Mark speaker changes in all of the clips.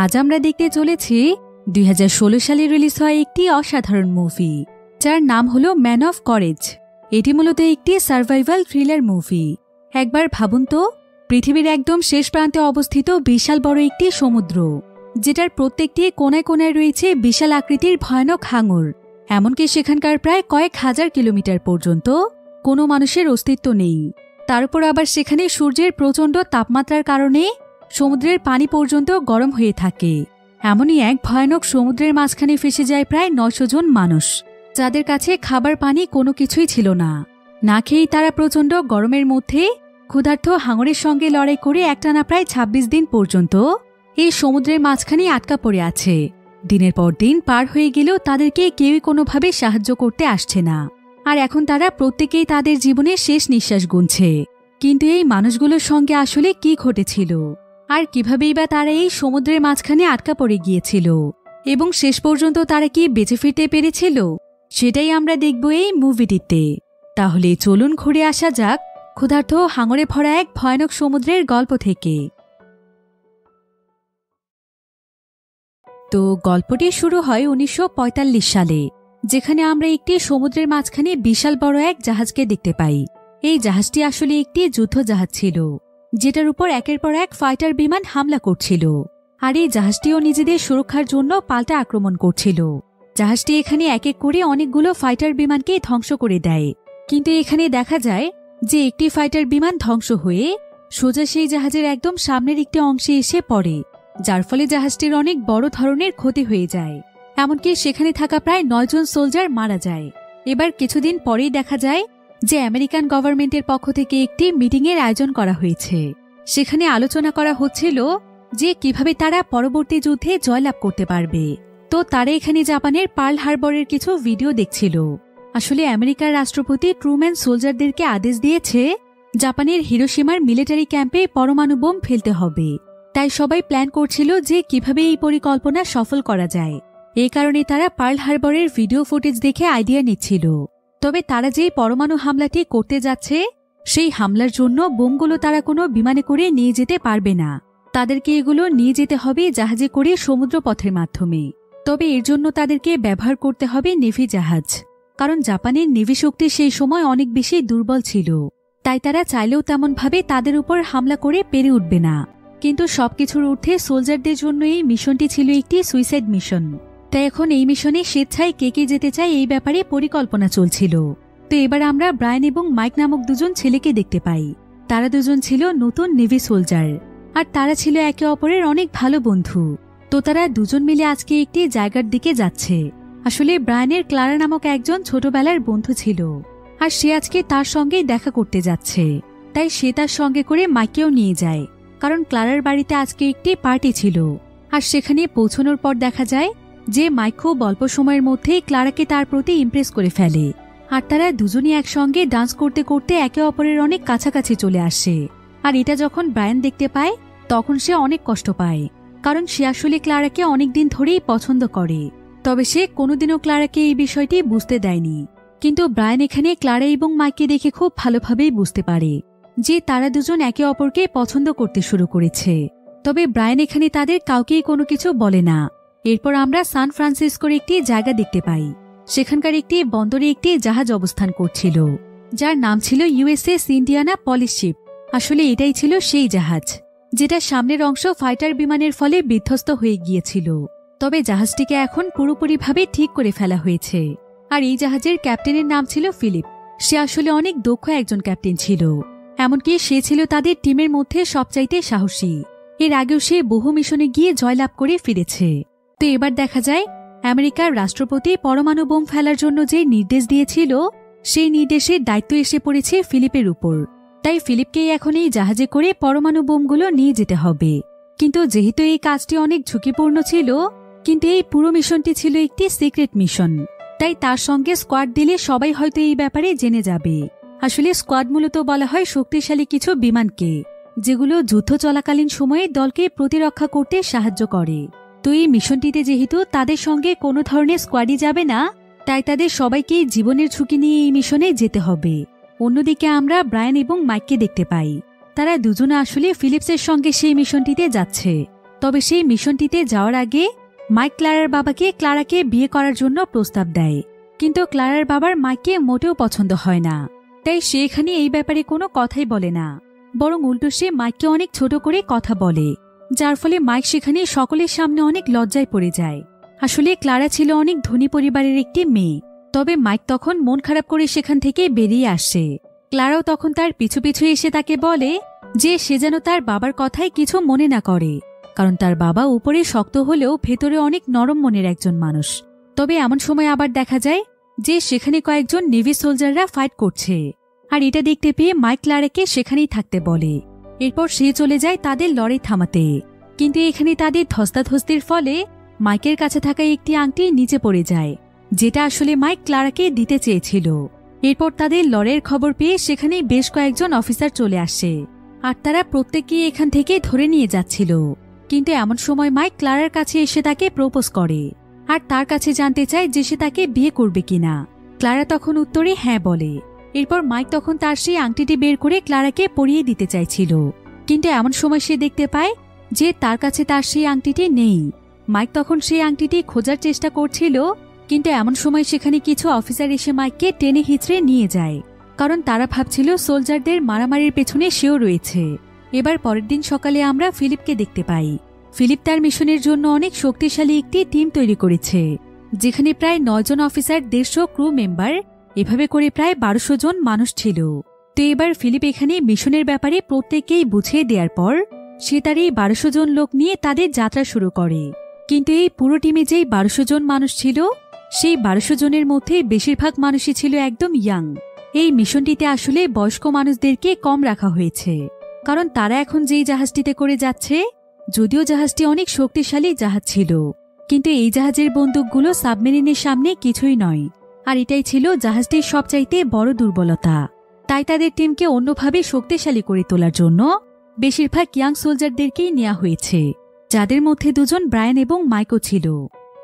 Speaker 1: আজ আমরা দেখতে চলেছি 2016 সালে রিলিজ হওয়া একটি অসাধারণ মুভি, যার নাম হলো ম্যান অফ করেজ। এটি মূলত একটি সার্ভাইভাল থ্রিলার মুভি। একবার ভাবুন তো, পৃথিবীর একদম শেষ প্রান্তে অবস্থিত বিশাল বড় একটি সমুদ্র, যেটার প্রত্যেকটি কোনায় কোনায় রয়েছে বিশাল আকৃতির ভয়ানক হাঙর। এমনকি সেখানকার প্রায় কয়েক হাজার কিলোমিটার পর্যন্ত কোনো মানুষের অস্তিত্ব নেই। তার উপর আবার সেখানে সূর্যের প্রচণ্ড তাপমাত্রার কারণে সমুদ্রের পানি পর্যন্ত গরম হয়ে থাকে। এমনই এক ভয়ানক সমুদ্রের মাঝখানে ফেসে যায় প্রায় 900 জন মানুষ, যাদের কাছে খাবার পানি কোনো কিছুই ছিল না। না খেয়েই তারা প্রচণ্ড গরমের মধ্যে ক্ষুধার্ত হাঙরের সঙ্গে লড়াই করে একটানা প্রায় 26 দিন পর্যন্ত এই সমুদ্রের মাঝখানে আটকা পড়ে আছে। দিনের পর দিন পার হয়ে গেলেও তাদেরকে কেউই কোনোভাবে সাহায্য করতে আসছে না। আর এখন তারা প্রত্যেকেই তাদের জীবনের শেষ নিঃশ্বাস গুনছে। কিন্তু এই মানুষগুলোর সঙ্গে আসলে কি ঘটেছিল, আর কিভাবেই বা তারা এই সমুদ্রের মাঝখানে আটকা পড়ে গিয়েছিল, এবং শেষ পর্যন্ত তারা কি বেঁচে ফিরতে পেরেছিল, সেটাই আমরা দেখব এই মুভিটিতে। তাহলে চলুন ঘুরে আসা যাক ক্ষুধার্ত হাঙরে ভরা এক ভয়ানক সমুদ্রের গল্প থেকে। তো গল্পটি শুরু হয় 1945 সালে, যেখানে আমরা একটি সমুদ্রের মাঝখানে বিশাল বড় এক জাহাজকে দেখতে পাই। এই জাহাজটি আসলে একটি যুদ্ধ জাহাজ ছিল, যেটার উপর একের পর এক ফাইটার বিমান হামলা করছিল। আর এই জাহাজটিও নিজেদের সুরক্ষার জন্য পাল্টা আক্রমণ করছিল। জাহাজটি এখানে এক এক করে অনেকগুলো ফাইটার বিমানকে ধ্বংস করে দেয়। কিন্তু এখানে দেখা যায় যে একটি ফাইটার বিমান ধ্বংস হয়ে সোজা সেই জাহাজের একদম সামনের একটি অংশে এসে পড়ে, যার ফলে জাহাজটির অনেক বড় ধরনের ক্ষতি হয়ে যায়। এমনকি সেখানে থাকা প্রায় 9 জন সোলজার মারা যায়। এবার কিছুদিন পরেই দেখা যায় যে আমেরিকান গভর্নমেন্টের পক্ষ থেকে একটি মিটিংয়ের আয়োজন করা হয়েছে। সেখানে আলোচনা করা হচ্ছিল যে কিভাবে তারা পরবর্তী যুদ্ধে জয়লাভ করতে পারবে। তো তারা এখানে জাপানের পার্ল হারবরের কিছু ভিডিও দেখছিল। আসলে আমেরিকার রাষ্ট্রপতি ট্রুম্যান সোলজারদেরকে আদেশ দিয়েছে জাপানের হিরোশিমার মিলিটারি ক্যাম্পে পরমাণু বোম ফেলতে হবে। তাই সবাই প্ল্যান করছিল যে কিভাবে এই পরিকল্পনা সফল করা যায়। এই কারণে তারা পার্ল হারবরের ভিডিও ফুটেজ দেখে আইডিয়া নিচ্ছিল। তবে তারা যেই পরমাণু হামলাটি করতে যাচ্ছে, সেই হামলার জন্য বোমগুলো তারা কোনো বিমানে করে নিয়ে যেতে পারবে না। তাদেরকে এগুলো নিয়ে যেতে হবে জাহাজে করে সমুদ্রপথের মাধ্যমে। তবে এর জন্য তাদেরকে ব্যবহার করতে হবে নেভি জাহাজ, কারণ জাপানের নেভি শক্তি সেই সময় অনেক বেশি দুর্বল ছিল। তাই তারা চাইলেও তেমনভাবে তাদের উপর হামলা করে পেরে উঠবে না। কিন্তু সবকিছুর ঊর্ধ্বে সোলজারদের জন্য এই মিশনটি ছিল একটি সুইসাইড মিশন। তাই এখন এই মিশনে স্বেচ্ছায় কে কে যেতে চায় এই ব্যাপারে পরিকল্পনা চলছিল। তো এবার আমরা ব্রায়ান এবং মাইক নামক দুজন ছেলেকে দেখতে পাই। তারা দুজন ছিল নতুন নেভি সোলজার, আর তারা ছিল একে অপরের অনেক ভালো বন্ধু। তো তারা দুজন মিলে আজকে একটি জায়গার দিকে যাচ্ছে। আসলে ব্রায়ানের ক্লারা নামক একজন ছোটবেলার বন্ধু ছিল, আর সে আজকে তার সঙ্গেই দেখা করতে যাচ্ছে। তাই সে তার সঙ্গে করে মাইকেও নিয়ে যায়, কারণ ক্লারার বাড়িতে আজকে একটি পার্টি ছিল। আর সেখানে পৌঁছানোর পর দেখা যায় যে মাইক খুব অল্প সময়ের মধ্যেই ক্লারাকে তার প্রতি ইমপ্রেস করে ফেলে। আর তারা দুজনই একসঙ্গে ডান্স করতে করতে একে অপরের অনেক কাছাকাছি চলে আসে। আর এটা যখন ব্রায়ান দেখতে পায়, তখন সে অনেক কষ্ট পায়, কারণ সে আসলে ক্লারাকে অনেকদিন ধরেই পছন্দ করে। তবে সে কোনোদিনও ক্লারাকে এই বিষয়টি বুঝতে দেয়নি। কিন্তু ব্রায়ান এখানে ক্লারা এবং মাইককে দেখে খুব ভালোভাবেই বুঝতে পারে যে তারা দুজন একে অপরকে পছন্দ করতে শুরু করেছে। তবে ব্রায়ান এখানে তাদের কাউকেই কোনো কিছু বলে না। এরপর আমরা সান ফ্রান্সিসকোর একটি জায়গা দেখতে পাই। সেখানকার একটি বন্দরে একটি জাহাজ অবস্থান করছিল, যার নাম ছিল ইউএসএস ইন্ডিয়ানা পলিশ শিপ। আসলে এটাই ছিল সেই জাহাজ যেটা সামনের অংশ ফাইটার বিমানের ফলে বিধ্বস্ত হয়ে গিয়েছিল। তবে জাহাজটিকে এখন পুরোপুরিভাবে ঠিক করে ফেলা হয়েছে। আর এই জাহাজের ক্যাপ্টেনের নাম ছিল ফিলিপ। সে আসলে অনেক দক্ষ একজন ক্যাপ্টেন ছিল। এমনকি সে ছিল তাদের টিমের মধ্যে সবচাইতে সাহসী। এর আগেও সে বহু মিশনে গিয়ে জয়লাভ করে ফিরেছে। তো এবার দেখা যায় আমেরিকার রাষ্ট্রপতি পরমাণু বোম ফেলার জন্য যে নির্দেশ দিয়েছিল, সেই নির্দেশের দায়িত্ব এসে পড়েছে ফিলিপের উপর। তাই ফিলিপকেই এখন এই জাহাজে করে পরমাণু বোমগুলো নিয়ে যেতে হবে। কিন্তু যেহেতু এই কাজটি অনেক ঝুঁকিপূর্ণ ছিল, কিন্তু এই পুরো মিশনটি ছিল একটি সিক্রেট মিশন, তাই তার সঙ্গে স্কোয়াড দিলে সবাই হয়তো এই ব্যাপারে জেনে যাবে। আসলে স্কোয়াড মূলত বলা হয় শক্তিশালী কিছু বিমানকে, যেগুলো যুদ্ধ চলাকালীন সময়ে দলকে প্রতিরক্ষা করতে সাহায্য করে। তো এই মিশনটিতে যেহেতু তাদের সঙ্গে কোনো ধরনের স্কোয়াডই যাবে না, তাই তাদের সবাইকেই জীবনের ঝুঁকি নিয়ে এই মিশনে যেতে হবে। অন্যদিকে আমরা ব্রায়ান এবং মাইককে দেখতে পাই। তারা দুজনে আসলে ফিলিপসের সঙ্গে সেই মিশনটিতে যাচ্ছে। তবে সেই মিশনটিতে যাওয়ার আগে মাইক ক্লারার বাবাকে ক্লারাকে বিয়ে করার জন্য প্রস্তাব দেয়, কিন্তু ক্লারার বাবার মাইককে মোটেও পছন্দ হয় না। তাই সে এখানে এই ব্যাপারে কোনো কথাই বলে না, বরং উল্টো সে মাইককে অনেক ছোট করে কথা বলে, যার ফলে মাইক সেখানে সকলের সামনে অনেক লজ্জায় পড়ে যায়। আসলে ক্লারা ছিল অনেক ধনী পরিবারের একটি মেয়ে, তবে মাইক তখন মন খারাপ করে সেখান থেকে বেরিয়ে আসে। ক্লারাও তখন তার পিছু পিছু এসে তাকে বলে যে সে যেন তার বাবার কথায় কিছু মনে না করে, কারণ তার বাবা উপরে শক্ত হলেও ভেতরে অনেক নরম মনের একজন মানুষ। তবে এমন সময় আবার দেখা যায় যে সেখানে কয়েকজন নেভি সোলজাররা ফাইট করছে, আর এটা দেখতে পেয়ে মাইক ক্লারাকে সেখানেই থাকতে বলে। এরপর সে চলে যায় তাদের লড়াই থামাতে, কিন্তু এখানে তাদের ধস্তাধস্তির ফলে মাইকের কাছে থাকা একটি আংটি নিচে পড়ে যায়, যেটা আসলে মাইক ক্লারাকে দিতে চেয়েছিল। এরপর তাদের লড়াইয়ের খবর পেয়ে সেখানে বেশ কয়েকজন অফিসার চলে আসে, আর তারা প্রত্যেককেই এখান থেকে ধরে নিয়ে যাচ্ছিল। কিন্তু এমন সময় মাইক ক্লারার কাছে এসে তাকে প্রপোজ করে, আর তার কাছে জানতে চায় যে সে তাকে বিয়ে করবে কিনা। ক্লারা তখন উত্তরে হ্যাঁ বলে। এরপর মাইক তখন তার সেই আংটিটি বের করে ক্লারাকে পরিয়ে দিতে চাইছিল, কিন্তু এমন সময় সে দেখতে পায় যে তার কাছে তার সেই আংটিটি নেই। মাইক তখন সেই আংটিটি খোঁজার চেষ্টা করছিল, কিন্তু এমন সময় সেখানে কিছু অফিসার এসে মাইককে টেনে হিঁচড়ে নিয়ে যায়, কারণ তারা ভাবছিল সোলজারদের মারামারির পেছনে সেও রয়েছে। এবার পরের দিন সকালে আমরা ফিলিপকে দেখতে পাই। ফিলিপ তার মিশনের জন্য অনেক শক্তিশালী একটি টিম তৈরি করেছে, যেখানে প্রায় 9 জন অফিসার, 150 ক্রু মেম্বার, এভাবে করে প্রায় 1200 জন মানুষ ছিল। তো এবার ফিলিপ এখানে মিশনের ব্যাপারে প্রত্যেককেই বুঝিয়ে দেওয়ার পর সে তার এই 1200 জন লোক নিয়ে তাদের যাত্রা শুরু করে। কিন্তু এই পুরো টিমে যেই 1200 জন মানুষ ছিল, সেই 1200 জনের মধ্যে বেশিরভাগ মানুষই ছিল একদম ইয়াং। এই মিশনটিতে আসলে বয়স্ক মানুষদেরকে কম রাখা হয়েছে, কারণ তারা এখন যেই জাহাজটিতে করে যাচ্ছে, যদিও জাহাজটি অনেক শক্তিশালী জাহাজ ছিল, কিন্তু এই জাহাজের বন্দুকগুলো সাবমেরিনের সামনে কিছুই নয়, আর এটাই ছিল জাহাজটির সবচাইতে বড় দুর্বলতা। তাই তাদের টিমকে অন্যভাবে শক্তিশালী করে তোলার জন্য বেশিরভাগ ইয়াং সোলজারদেরকেই নেওয়া হয়েছে, যাদের মধ্যে 2 জন ব্রায়ান এবং মাইকও ছিল।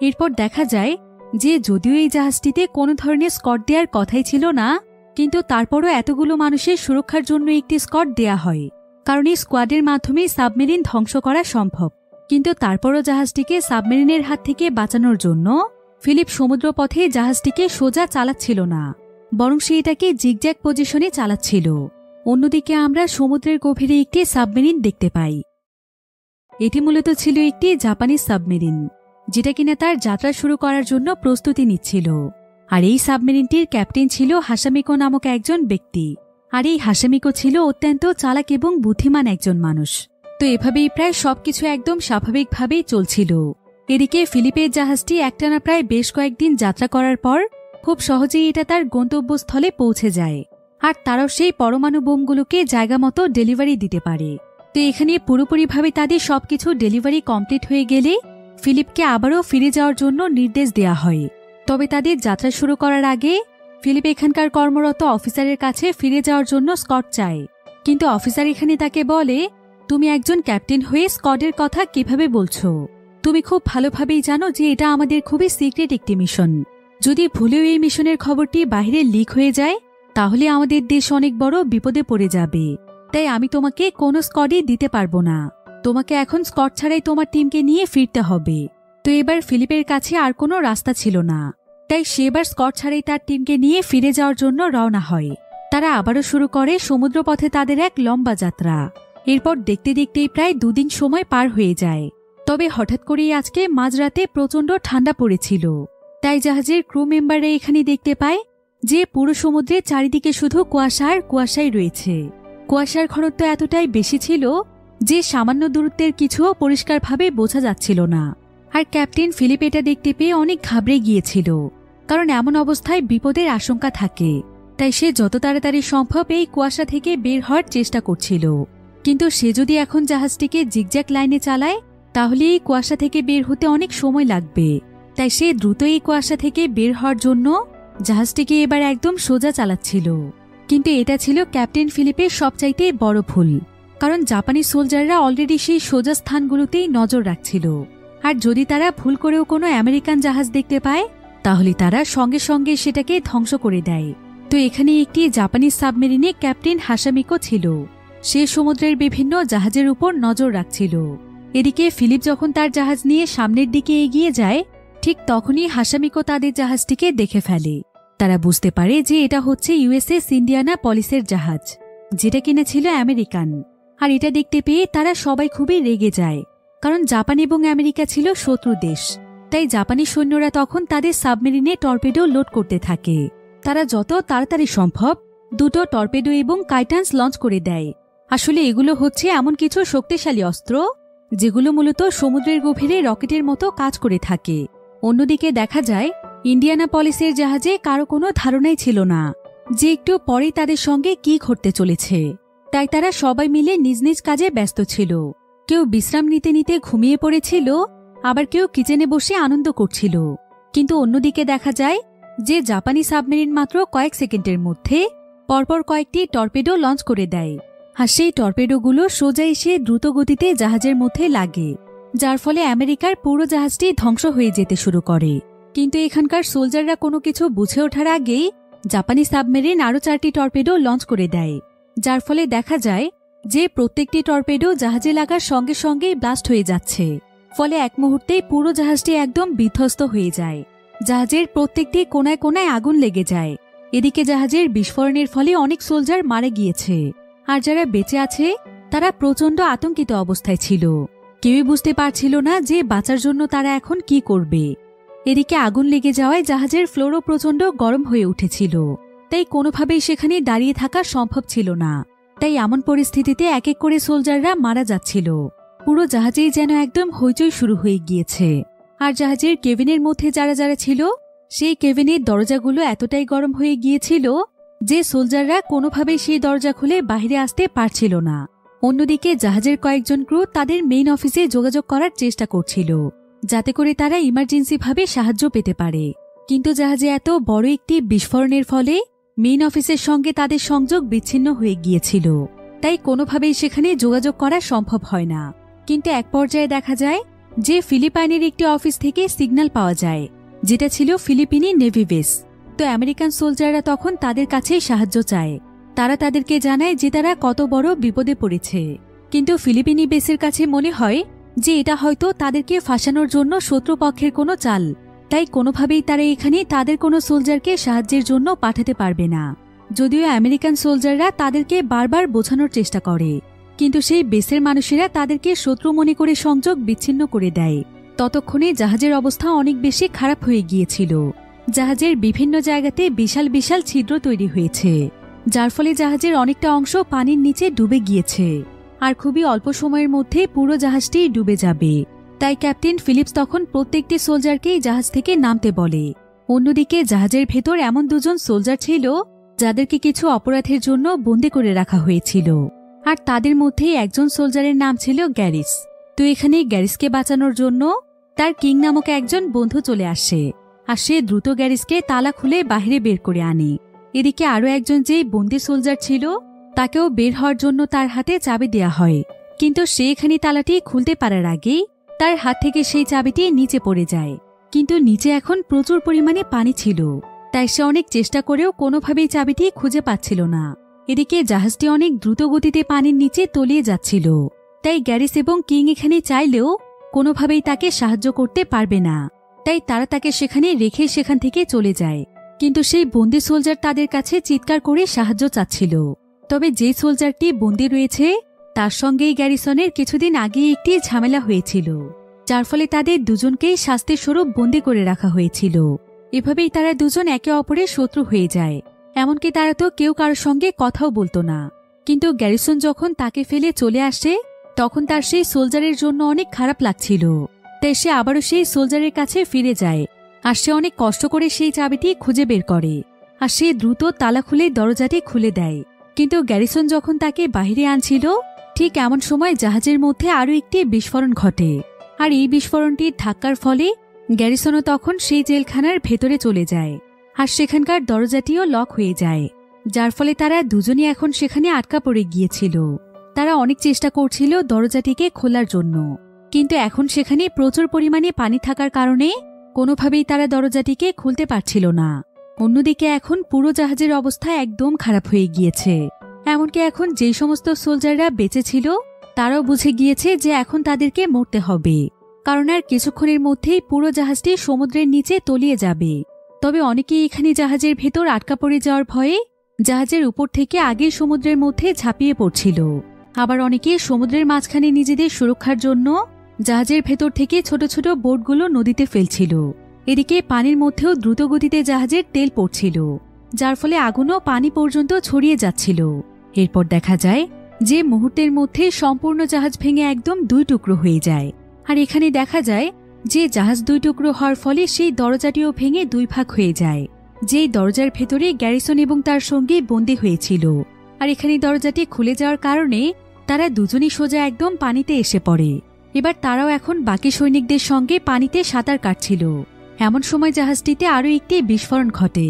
Speaker 1: এরপর দেখা যায় যে যদিও এই জাহাজটিতে কোনো ধরনের স্কট দেওয়ার কথাই ছিল না, কিন্তু তারপরও এতগুলো মানুষের সুরক্ষার জন্য একটি স্কট দেয়া হয়, কারণ এই স্কোয়াডের মাধ্যমে সাবমেরিন ধ্বংস করা সম্ভব। কিন্তু তারপরও জাহাজটিকে সাবমেরিনের হাত থেকে বাঁচানোর জন্য ফিলিপ সমুদ্রপথে জাহাজটিকে সোজা চালাচ্ছিল না, বরং সে এটাকে জিগজ্যাগ পজিশনে চালাচ্ছিল। অন্যদিকে আমরা সমুদ্রের গভীরে একটি সাবমেরিন দেখতে পাই। এটি মূলত ছিল একটি জাপানি সাবমেরিন, যেটা কিনা তার যাত্রা শুরু করার জন্য প্রস্তুতি নিচ্ছিল। আর এই সাবমেরিনটির ক্যাপ্টেন ছিল হাসামিকো নামক একজন ব্যক্তি, আর এই হাসামিকো ছিল অত্যন্ত চালাক এবং বুদ্ধিমান একজন মানুষ। তো এভাবেই প্রায় সবকিছু একদম স্বাভাবিকভাবেই চলছিল। এদিকে ফিলিপের জাহাজটি একটানা প্রায় বেশ কয়েকদিন যাত্রা করার পর খুব সহজেই এটা তার গন্তব্যস্থলে পৌঁছে যায়, আর তারাও সেই পরমাণু বোমগুলোকে জায়গা মতো ডেলিভারি দিতে পারে। তো এখানে পুরোপুরিভাবে তাদের সবকিছু ডেলিভারি কমপ্লিট হয়ে গেলে ফিলিপকে আবারও ফিরে যাওয়ার জন্য নির্দেশ দেয়া হয়। তবে তাদের যাত্রা শুরু করার আগে ফিলিপ এখানকার কর্মরত অফিসারের কাছে ফিরে যাওয়ার জন্য স্কট চায়, কিন্তু অফিসার এখানে তাকে বলে, তুমি একজন ক্যাপ্টেন হয়ে স্কটের কথা কিভাবে বলছো? তুমি খুব ভালোভাবেই জানো যে এটা আমাদের খুবই সিক্রেট একটি মিশন। যদি ভুলেও এই মিশনের খবরটি বাইরে লিক হয়ে যায়, তাহলে আমাদের দেশ অনেক বড় বিপদে পড়ে যাবে। তাই আমি তোমাকে কোনো স্কটই দিতে পারবো না। তোমাকে এখন স্কট ছাড়াই তোমার টিমকে নিয়ে ফিরতে হবে। তো এবার ফিলিপের কাছে আর কোনো রাস্তা ছিল না, তাই সে এবার স্কট ছাড়াই তার টিমকে নিয়ে ফিরে যাওয়ার জন্য রওনা হয়। তারা আবারও শুরু করে সমুদ্রপথে তাদের এক লম্বা যাত্রা। এরপর দেখতে দেখতেই প্রায় 2 দিন সময় পার হয়ে যায়। তবে হঠাৎ করেই আজকে মাঝরাতে প্রচণ্ড ঠান্ডা পড়েছিল, তাই জাহাজের ক্রু মেম্বাররা এখানে দেখতে পায় যে পুরো সমুদ্রে চারিদিকে শুধু কুয়াশা আর কুয়াশাই রয়েছে। কুয়াশার ঘনত্ব এতটাই বেশি ছিল যে সামান্য দূরত্বের কিছুও পরিষ্কারভাবে বোঝা যাচ্ছিল না। আর ক্যাপ্টেন ফিলিপ এটা দেখতে পেয়ে অনেক ঘাবড়ে গিয়েছিল, কারণ এমন অবস্থায় বিপদের আশঙ্কা থাকে। তাই সে যত তাড়াতাড়ি সম্ভব এই কুয়াশা থেকে বের হওয়ার চেষ্টা করছিল। কিন্তু সে যদি এখন জাহাজটিকে জিগজ্যাগ লাইনে চালায়, তাহলে এই কুয়াশা থেকে বের হতে অনেক সময় লাগবে। তাই সে দ্রুত এই কুয়াশা থেকে বের হওয়ার জন্য জাহাজটিকে এবার একদম সোজা চালাচ্ছিল। কিন্তু এটা ছিল ক্যাপ্টেন ফিলিপের সবচাইতে বড় ভুল, কারণ জাপানি সোলজাররা অলরেডি সেই সোজা স্থানগুলোতেই নজর রাখছিল। আর যদি তারা ভুল করেও কোনো আমেরিকান জাহাজ দেখতে পায়, তাহলে তারা সঙ্গে সঙ্গে সেটাকে ধ্বংস করে দেয়। তো এখানে একটি জাপানি সাবমেরিনে ক্যাপ্টেন হাসামিকো ছিল। সে সমুদ্রের বিভিন্ন জাহাজের উপর নজর রাখছিল। এদিকে ফিলিপ যখন তার জাহাজ নিয়ে সামনের দিকে এগিয়ে যায়, ঠিক তখনই হাসামিকো তাদের জাহাজটিকে দেখে ফেলে। তারা বুঝতে পারে যে এটা হচ্ছে ইউএসএস ইন্ডিয়ানা পলিসের জাহাজ, যেটা কিনা ছিল আমেরিকান। আর এটা দেখতে পেয়ে তারা সবাই খুবই রেগে যায়, কারণ জাপান এবং আমেরিকা ছিল শত্রু দেশ। তাই জাপানি সৈন্যরা তখন তাদের সাবমেরিনে টর্পেডো লোড করতে থাকে। তারা যত তাড়াতাড়ি সম্ভব 2টো টর্পেডো এবং কাইটান্স লঞ্চ করে দেয়। আসলে এগুলো হচ্ছে এমন কিছু শক্তিশালী অস্ত্র যেগুলো মূলত সমুদ্রের গভীরে রকেটের মতো কাজ করে থাকে। অন্যদিকে দেখা যায় ইন্ডিয়ানা পলিসের জাহাজে কারো কোনো ধারণাই ছিল না যে একটু পরেই তাদের সঙ্গে কি ঘটতে চলেছে। তাই তারা সবাই মিলে নিজ নিজ কাজে ব্যস্ত ছিল। কেউ বিশ্রাম নিতে নিতে ঘুমিয়ে পড়েছিল, আবার কেউ কিচেনে বসে আনন্দ করছিল। কিন্তু অন্যদিকে দেখা যায় যে জাপানি সাবমেরিন মাত্র কয়েক সেকেন্ডের মধ্যে পরপর কয়েকটি টর্পেডো লঞ্চ করে দেয়। আর সেই টর্পেডোগুলো সোজা এসে দ্রুত গতিতে জাহাজের মধ্যে লাগে, যার ফলে আমেরিকার পুরো জাহাজটি ধ্বংস হয়ে যেতে শুরু করে। কিন্তু এখানকার সোলজাররা কোনো কিছু বুঝে ওঠার আগেই জাপানি সাবমেরিন আরও 4টি টর্পেডো লঞ্চ করে দেয়, যার ফলে দেখা যায় যে প্রত্যেকটি টর্পেডো জাহাজে লাগার সঙ্গে সঙ্গেই ব্লাস্ট হয়ে যাচ্ছে। ফলে এক মুহূর্তেই পুরো জাহাজটি একদম বিধ্বস্ত হয়ে যায়। জাহাজের প্রত্যেকটি কোনায় কোনায় আগুন লেগে যায়। এদিকে জাহাজের বিস্ফোরণের ফলে অনেক সোলজার মারা গিয়েছে, আর যারা বেঁচে আছে তারা প্রচণ্ড আতঙ্কিত অবস্থায় ছিল। কেউই বুঝতে পারছিল না যে বাঁচার জন্য তারা এখন কি করবে। এদিকে আগুন লেগে যাওয়ায় জাহাজের ফ্লোরও প্রচণ্ড গরম হয়ে উঠেছিল, তাই কোনোভাবেই সেখানে দাঁড়িয়ে থাকা সম্ভব ছিল না। তাই এমন পরিস্থিতিতে এক এক করে সোলজাররা মারা যাচ্ছিল। পুরো জাহাজেই যেন একদম হইচই শুরু হয়ে গিয়েছে। আর জাহাজের কেবিনের মধ্যে যারা যারা ছিল সেই কেবিনের দরজাগুলো এতটাই গরম হয়ে গিয়েছিল যে সোলজাররা কোনোভাবেই সেই দরজা খুলে বাইরে আসতে পারছিল না। অন্যদিকে জাহাজের কয়েকজন ক্রু তাদের মেইন অফিসে যোগাযোগ করার চেষ্টা করছিল, যাতে করে তারা ইমার্জেন্সিভাবে সাহায্য পেতে পারে। কিন্তু জাহাজে এত বড় একটি বিস্ফোরণের ফলে মেইন অফিসের সঙ্গে তাদের সংযোগ বিচ্ছিন্ন হয়ে গিয়েছিল, তাই কোনোভাবেই সেখানে যোগাযোগ করা সম্ভব হয় না। কিন্তু এক পর্যায়ে দেখা যায় যে ফিলিপাইনের একটি অফিস থেকে সিগন্যাল পাওয়া যায়, যেটা ছিল ফিলিপিনি নেভি বেস। তো আমেরিকান সোলজাররা তখন তাদের কাছেই সাহায্য চায়। তারা তাদেরকে জানায় যে তারা কত বড় বিপদে পড়েছে। কিন্তু ফিলিপিনি বেসের কাছে মনে হয় যে এটা হয়তো তাদেরকে ফাঁসানোর জন্য শত্রুপক্ষের কোনো চাল, তাই কোনোভাবেই তারা এখানে তাদের কোনো সোলজারকে সাহায্যের জন্য পাঠাতে পারবে না। যদিও আমেরিকান সোলজাররা তাদেরকে বারবার বোঝানোর চেষ্টা করে, কিন্তু সেই বেসের মানুষেরা তাদেরকে শত্রু মনে করে সংযোগ বিচ্ছিন্ন করে দেয়। ততক্ষণে জাহাজের অবস্থা অনেক বেশি খারাপ হয়ে গিয়েছিল। জাহাজের বিভিন্ন জায়গাতে বিশাল বিশাল ছিদ্র তৈরি হয়েছে, যার ফলে জাহাজের অনেকটা অংশ পানির নিচে ডুবে গিয়েছে। আর খুবই অল্প সময়ের মধ্যে পুরো জাহাজটি ডুবে যাবে। তাই ক্যাপ্টেন ফিলিপস তখন প্রত্যেকটি সোলজারকেই জাহাজ থেকে নামতে বলে। অন্যদিকে জাহাজের ভেতর এমন 2জন সোলজার ছিল যাদেরকে কিছু অপরাধের জন্য বন্দী করে রাখা হয়েছিল। আর তাদের মধ্যে একজন সোলজারের নাম ছিল গ্যারিস। তো এখানে গ্যারিসকে বাঁচানোর জন্য তার কিং নামক একজন বন্ধু চলে আসে, আর সে দ্রুত গ্যারিসকে তালা খুলে বাইরে বের করে আনে। এদিকে আরও একজন যেই বন্দী সোলজার ছিল তাকেও বের হওয়ার জন্য তার হাতে চাবি দেয়া হয়, কিন্তু সে এখানে তালাটি খুলতে পারার আগেই তার হাত থেকে সেই চাবিটি নিচে পড়ে যায়। কিন্তু নিচে এখন প্রচুর পরিমাণে পানি ছিল, তাই সে অনেক চেষ্টা করেও কোনোভাবেই চাবিটি খুঁজে পাচ্ছিল না। এদিকে জাহাজটি অনেক দ্রুত গতিতে পানির নিচে তলিয়ে যাচ্ছিল, তাই গ্যারিস এবং কিং এখানে চাইলেও কোনোভাবেই তাকে সাহায্য করতে পারবে না। তাই তারা তাকে সেখানে রেখে সেখান থেকে চলে যায়। কিন্তু সেই বন্দি সোলজার তাদের কাছে চিৎকার করে সাহায্য চাচ্ছিল। তবে যে সোলজারটি বন্দি রয়েছে তার সঙ্গেই গ্যারিসনের কিছুদিন আগে একটি ঝামেলা হয়েছিল, যার ফলে তাদের দুজনকেই শাস্তির স্বরূপ বন্দি করে রাখা হয়েছিল। এভাবেই তারা দুজন একে অপরের শত্রু হয়ে যায়। এমনকি তারা তো কেউ কারোর সঙ্গে কথাও বলতো না। কিন্তু গ্যারিসন যখন তাকে ফেলে চলে আসে তখন তার সেই সোলজারের জন্য অনেক খারাপ লাগছিল। তাই সে আবারও সেই সোলজারের কাছে ফিরে যায়, আর সে অনেক কষ্ট করে সেই চাবিটি খুঁজে বের করে, আর সে দ্রুত তালা খুলে দরজাটি খুলে দেয়। কিন্তু গ্যারিসন যখন তাকে বাহিরে আনছিল ঠিক এমন সময় জাহাজের মধ্যে আরও একটি বিস্ফোরণ ঘটে। আর এই বিস্ফোরণটির ধাক্কার ফলে গ্যারিসনও তখন সেই জেলখানার ভেতরে চলে যায়, আর সেখানকার দরজাটিও লক হয়ে যায়, যার ফলে তারা দুজনই এখন সেখানে আটকা পড়ে গিয়েছিল। তারা অনেক চেষ্টা করছিল দরজাটিকে খোলার জন্য, কিন্তু এখন সেখানে প্রচুর পরিমাণে পানি থাকার কারণে কোনোভাবেই তারা দরজাটিকে খুলতে পারছিল না। অন্যদিকে এখন পুরো জাহাজের অবস্থা একদম খারাপ হয়ে গিয়েছে। এমনকি এখন যে সমস্ত সোলজাররা বেঁচে ছিল তারাও বুঝে গিয়েছে যে এখন তাদেরকে মরতে হবে, কারণ আর কিছুক্ষণের মধ্যেই পুরো জাহাজটি সমুদ্রের নিচে তলিয়ে যাবে। তবে অনেকেই এখানে জাহাজের ভেতর আটকা পড়ে যাওয়ার ভয়ে জাহাজের উপর থেকে আগেই সমুদ্রের মধ্যে ঝাঁপিয়ে পড়ছিল। আবার অনেকে সমুদ্রের মাঝখানে নিজেদের সুরক্ষার জন্য জাহাজের ভেতর থেকে ছোট ছোট বোটগুলো নদীতে ফেলছিল। এদিকে পানির মধ্যেও দ্রুতগতিতে জাহাজের তেল পড়ছিল, যার ফলে আগুনও পানি পর্যন্ত ছড়িয়ে যাচ্ছিল। এরপর দেখা যায় যে মুহূর্তের মধ্যে সম্পূর্ণ জাহাজ ভেঙে একদম 2 টুকরো হয়ে যায়। আর এখানে দেখা যায় যে জাহাজ 2 টুকরো হওয়ার ফলে সেই দরজাটিও ভেঙে 2 ভাগ হয়ে যায়, যেই দরজার ভেতরে গ্যারিসন এবং তার সঙ্গী বন্দী হয়েছিল। আর এখানে দরজাটি খুলে যাওয়ার কারণে তারা দুজনই সোজা একদম পানিতে এসে পড়ে। এবার তারাও এখন বাকি সৈনিকদের সঙ্গে পানিতে সাঁতার কাটছিল। এমন সময় জাহাজটিতে আরও একটি বিস্ফোরণ ঘটে,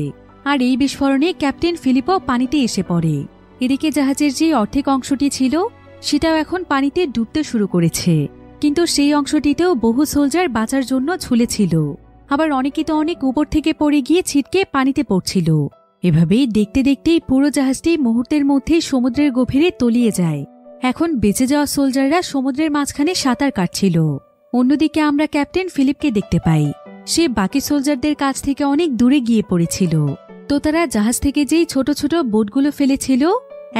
Speaker 1: আর এই বিস্ফোরণে ক্যাপ্টেন ফিলিপও পানিতে এসে পড়ে। এদিকে জাহাজের যে অর্ধেক অংশটি ছিল সেটাও এখন পানিতে ডুবতে শুরু করেছে, কিন্তু সেই অংশটিতেও বহু সোলজার বাঁচার জন্য ঝুলেছিল। আবার অনেকে তো অনেক উপর থেকে পড়ে গিয়ে ছিটকে পানিতে পড়ছিল। এভাবেই দেখতে দেখতেই পুরো জাহাজটি মুহূর্তের মধ্যেই সমুদ্রের গভীরে তলিয়ে যায়। এখন বেঁচে যাওয়া সোলজাররা সমুদ্রের মাঝখানে সাঁতার কাটছিল। অন্যদিকে আমরা ক্যাপ্টেন ফিলিপকে দেখতে পাই, সে বাকি সোলজারদের কাছ থেকে অনেক দূরে গিয়ে পড়েছিল। তো তারা জাহাজ থেকে যেই ছোট ছোট বোটগুলো ফেলেছিল,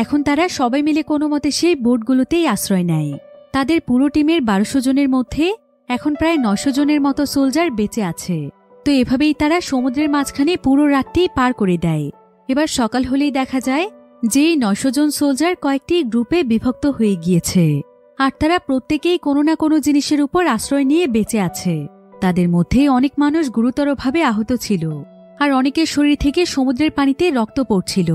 Speaker 1: এখন তারা সবাই মিলে কোনো মতে সেই বোটগুলোতেই আশ্রয় নেয়। তাদের পুরো টিমের 1200 জনের মধ্যে এখন প্রায় 900 জনের মতো সোলজার বেঁচে আছে। তো এভাবেই তারা সমুদ্রের মাঝখানে পুরো রাতটি পার করে দেয়। এবার সকাল হলেই দেখা যায় যে 900 জন সোলজার কয়েকটি গ্রুপে বিভক্ত হয়ে গিয়েছে, আর তারা প্রত্যেকেই কোনো না কোনো জিনিসের উপর আশ্রয় নিয়ে বেঁচে আছে। তাদের মধ্যে অনেক মানুষ গুরুতরভাবে আহত ছিল, আর অনেকের শরীর থেকে সমুদ্রের পানিতে রক্ত পড়ছিল।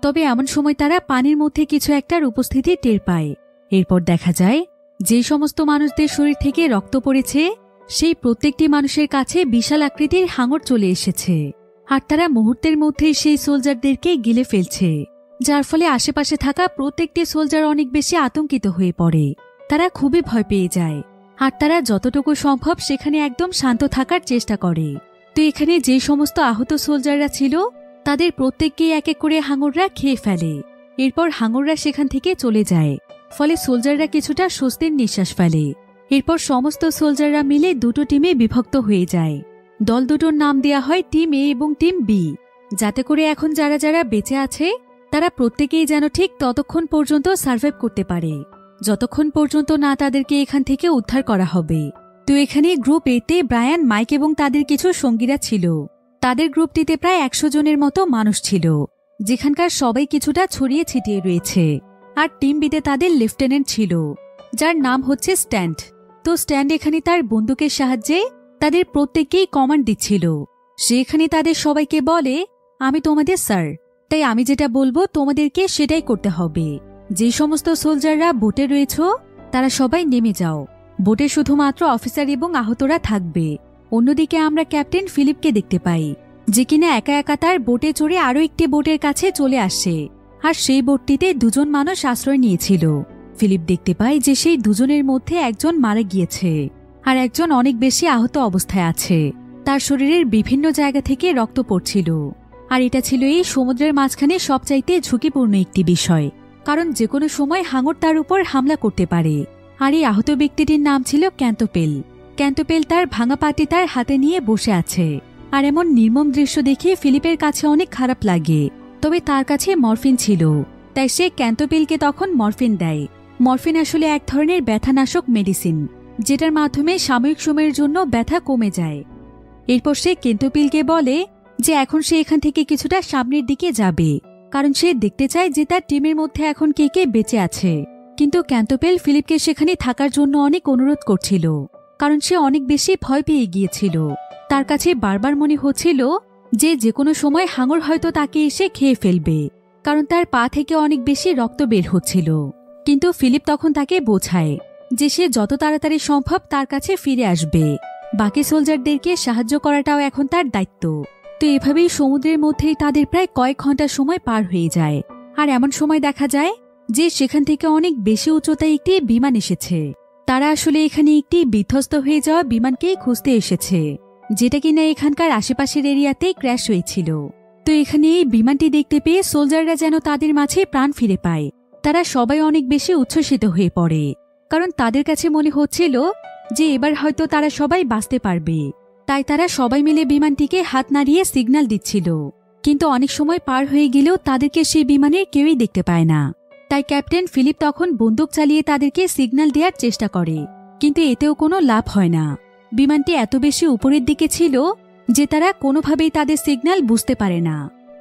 Speaker 1: তবে এমন সময় তারা পানির মধ্যে কিছু একটার উপস্থিতি টের পায়। এরপর দেখা যায় যে সমস্ত মানুষদের শরীর থেকে রক্ত পড়েছে সেই প্রত্যেকটি মানুষের কাছে বিশাল আকৃতির হাঙর চলে এসেছে, আর তারা মুহূর্তের মধ্যেই সেই সোলজারদেরকে গিলে ফেলছে, যার ফলে আশেপাশে থাকা প্রত্যেকটি সোলজার অনেক বেশি আতঙ্কিত হয়ে পড়ে। তারা খুবই ভয় পেয়ে যায়, আর তারা যতটুকু সম্ভব সেখানে একদম শান্ত থাকার চেষ্টা করে। তো এখানে যে সমস্ত আহত সোলজাররা ছিল তাদের প্রত্যেককেই এক এক করে হাঙররা খেয়ে ফেলে। এরপর হাঙররা সেখান থেকে চলে যায়, ফলে সোলজাররা কিছুটা স্বস্তির নিঃশ্বাস ফেলে। এরপর সমস্ত সোলজাররা মিলে 2টো টিমে বিভক্ত হয়ে যায়। দল দুটোর নাম দেয়া হয় টিম এ এবং টিম বি, যাতে করে এখন যারা যারা বেঁচে আছে তারা প্রত্যেকেই যেন ঠিক ততক্ষণ পর্যন্ত সার্ভাইভ করতে পারে, যতক্ষণ পর্যন্ত না তাদেরকে এখান থেকে উদ্ধার করা হবে। তো এখানে গ্রুপ এতে ব্রায়ান, মাইক এবং তাদের কিছু সঙ্গীরা ছিল। তাদের গ্রুপটিতে প্রায় 100 জনের মতো মানুষ ছিল, যেখানকার সবাই কিছুটা ছড়িয়ে ছিটিয়ে রয়েছে। আর টিম বিতে তাদের লেফটেন্যান্ট ছিল, যার নাম হচ্ছে স্ট্যান্ড। তো স্ট্যান্ড এখানে তার বন্দুকের সাহায্যে তাদের প্রত্যেককেই কমান্ড দিচ্ছিল। সে এখানে তাদের সবাইকে বলে, আমি তোমাদের স্যার, তাই আমি যেটা বলবো তোমাদেরকে সেটাই করতে হবে। যে সমস্ত সোলজাররা বোটে রয়েছে তারা সবাই নেমে যাও, বোটে শুধুমাত্র অফিসার এবং আহতরা থাকবে। অন্যদিকে আমরা ক্যাপ্টেন ফিলিপকে দেখতে পাই, যে কিনা একা একা তার বোটে চড়ে আরও একটি বোটের কাছে চলে আসে, আর সেই বোটটিতে 2 জন মানুষ আশ্রয় নিয়েছিল। ফিলিপ দেখতে পায় যে সেই 2 জনের মধ্যে একজন মারা গিয়েছে, আর একজন অনেক বেশি আহত অবস্থায় আছে। তার শরীরের বিভিন্ন জায়গা থেকে রক্ত পড়ছিল। আর এটা ছিল এই সমুদ্রের মাঝখানে সবচাইতে ঝুঁকিপূর্ণ একটি বিষয়, কারণ যে কোনো সময় হাঙর তার উপর হামলা করতে পারে। আর এই আহত ব্যক্তিটির নাম ছিল ক্যান্টোপেল। ক্যান্টোপেল তার ভাঙা পাটি তার হাতে নিয়ে বসে আছে। আর এমন নির্মম দৃশ্য দেখে ফিলিপের কাছে অনেক খারাপ লাগে। তবে তার কাছে মরফিন ছিল, তাই সে ক্যান্টোপেলকে তখন মরফিন দেয়। মরফিন আসলে এক ধরনের ব্যথানাশক মেডিসিন, যেটার মাধ্যমে সাময়িক সময়ের জন্য ব্যথা কমে যায়। এরপর সে ক্যান্টোপেলকে বলে যে এখন সে এখান থেকে কিছুটা সামনের দিকে যাবে, কারণ সে দেখতে চায় যে তার টিমের মধ্যে এখন কে কে বেঁচে আছে। কিন্তু ক্যান্টোপেল ফিলিপকে সেখানে থাকার জন্য অনেক অনুরোধ করছিল, কারণ সে অনেক বেশি ভয় পেয়ে গিয়েছিল। তার কাছে বারবার মনে হচ্ছিল যে কোনো সময় হাঙর হয়তো তাকে এসে খেয়ে ফেলবে, কারণ তার পা থেকে অনেক বেশি রক্ত বের হচ্ছিল। কিন্তু ফিলিপ তখন তাকে বোঝায় যে সে যত তাড়াতাড়ি সম্ভব তার কাছে ফিরে আসবে। বাকি সোলজারদেরকে সাহায্য করাটাও এখন তার দায়িত্ব। তো এভাবেই সমুদ্রের মধ্যেই তাদের প্রায় কয়েক ঘন্টা সময় পার হয়ে যায়। আর এমন সময় দেখা যায় যে সেখান থেকে অনেক বেশি উচ্চতায় একটি বিমান এসেছে। তারা আসলে এখানে একটি বিধ্বস্ত হয়ে যাওয়া বিমানকেই খুঁজতে এসেছে, যেটা কিনা এখানকার আশেপাশের এরিয়াতেই ক্র্যাশ হয়েছিল। তো এখানে এই বিমানটি দেখতে পেয়ে সোলজাররা যেন তাদের মাঝে প্রাণ ফিরে পায়। তারা সবাই অনেক বেশি উচ্ছ্বসিত হয়ে পড়ে। আর এমন সময় দেখা যায় যে সেখান থেকে অনেক বেশি উচ্চতায় একটি বিমান এসেছে। তারা আসলে এখানে একটি বিধ্বস্ত হয়ে যাওয়া বিমানকেই খুঁজতে এসেছে, যেটা কিনা এখানকার আশেপাশের এরিয়াতেই ক্র্যাশ হয়েছিল। তো এখানে এই বিমানটি দেখতে পেয়ে সোলজাররা যেন তাদের মাঝে প্রাণ ফিরে পায়। তারা সবাই অনেক বেশি উচ্ছ্বসিত হয়ে পড়ে। কারণ তাদের কাছে মনে হচ্ছিল যে এবার হয়তো তারা সবাই বাঁচতে পারবে। তাই তারা সবাই মিলে বিমানটিকে হাত নাড়িয়ে সিগন্যাল দিচ্ছিল। কিন্তু অনেক সময় পার হয়ে গেলেও তাদেরকে সেই বিমানের কেউই দেখতে পায় না। তাই ক্যাপ্টেন ফিলিপ তখন বন্দুক চালিয়ে তাদেরকে সিগন্যাল দেওয়ার চেষ্টা করে, কিন্তু এতেও কোনো লাভ হয় না। বিমানটি এত বেশি উপরের দিকে ছিল যে তারা কোনোভাবেই তাদের সিগন্যাল বুঝতে পারে না।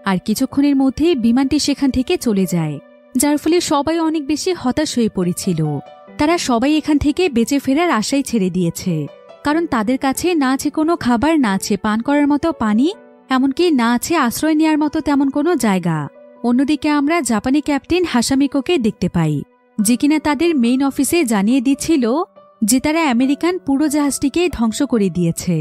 Speaker 1: আর কিছুক্ষণের মধ্যে বিমানটি সেখান থেকে চলে যায়, যার ফলে সবাই অনেক বেশি হতাশ হয়ে পড়েছিল। তারা সবাই এখান থেকে বেঁচে ফেরার আশাই ছেড়ে দিয়েছে, কারণ তাদের কাছে না আছে কোনো খাবার, না আছে পান করার মতো পানি, এমনকি না আছে আশ্রয় নেওয়ার মতো তেমন কোনো জায়গা। অন্যদিকে আমরা জাপানি ক্যাপ্টেন হাসামিকোকে দেখতে পাই, যে কিনা তাদের মেইন অফিসে জানিয়ে দিচ্ছিল যে তারা আমেরিকান পুরো জাহাজটিকে ধ্বংস করে দিয়েছে।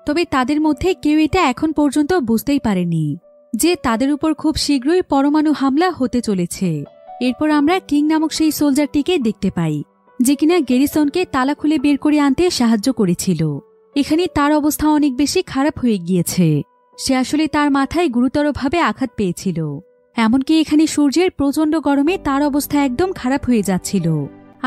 Speaker 1: তবে তাদের মধ্যে কেউ এটা এখন পর্যন্ত বুঝতেই পারেনি যে তাদের উপর খুব শীঘ্রই পরমাণু হামলা হতে চলেছে। এরপর আমরা কিং নামক সেই সোলজারটিকে দেখতে পাই, যে কিনা গ্যারিসনকে তালা খুলে বের করে আনতে সাহায্য করেছিল। এখানে তার অবস্থা অনেক বেশি খারাপ হয়ে গিয়েছে। সে আসলে তার মাথায় গুরুতরভাবে আঘাত পেয়েছিল। এমনকি এখানে সূর্যের প্রচণ্ড গরমে তার অবস্থা একদম খারাপ হয়ে যাচ্ছিল।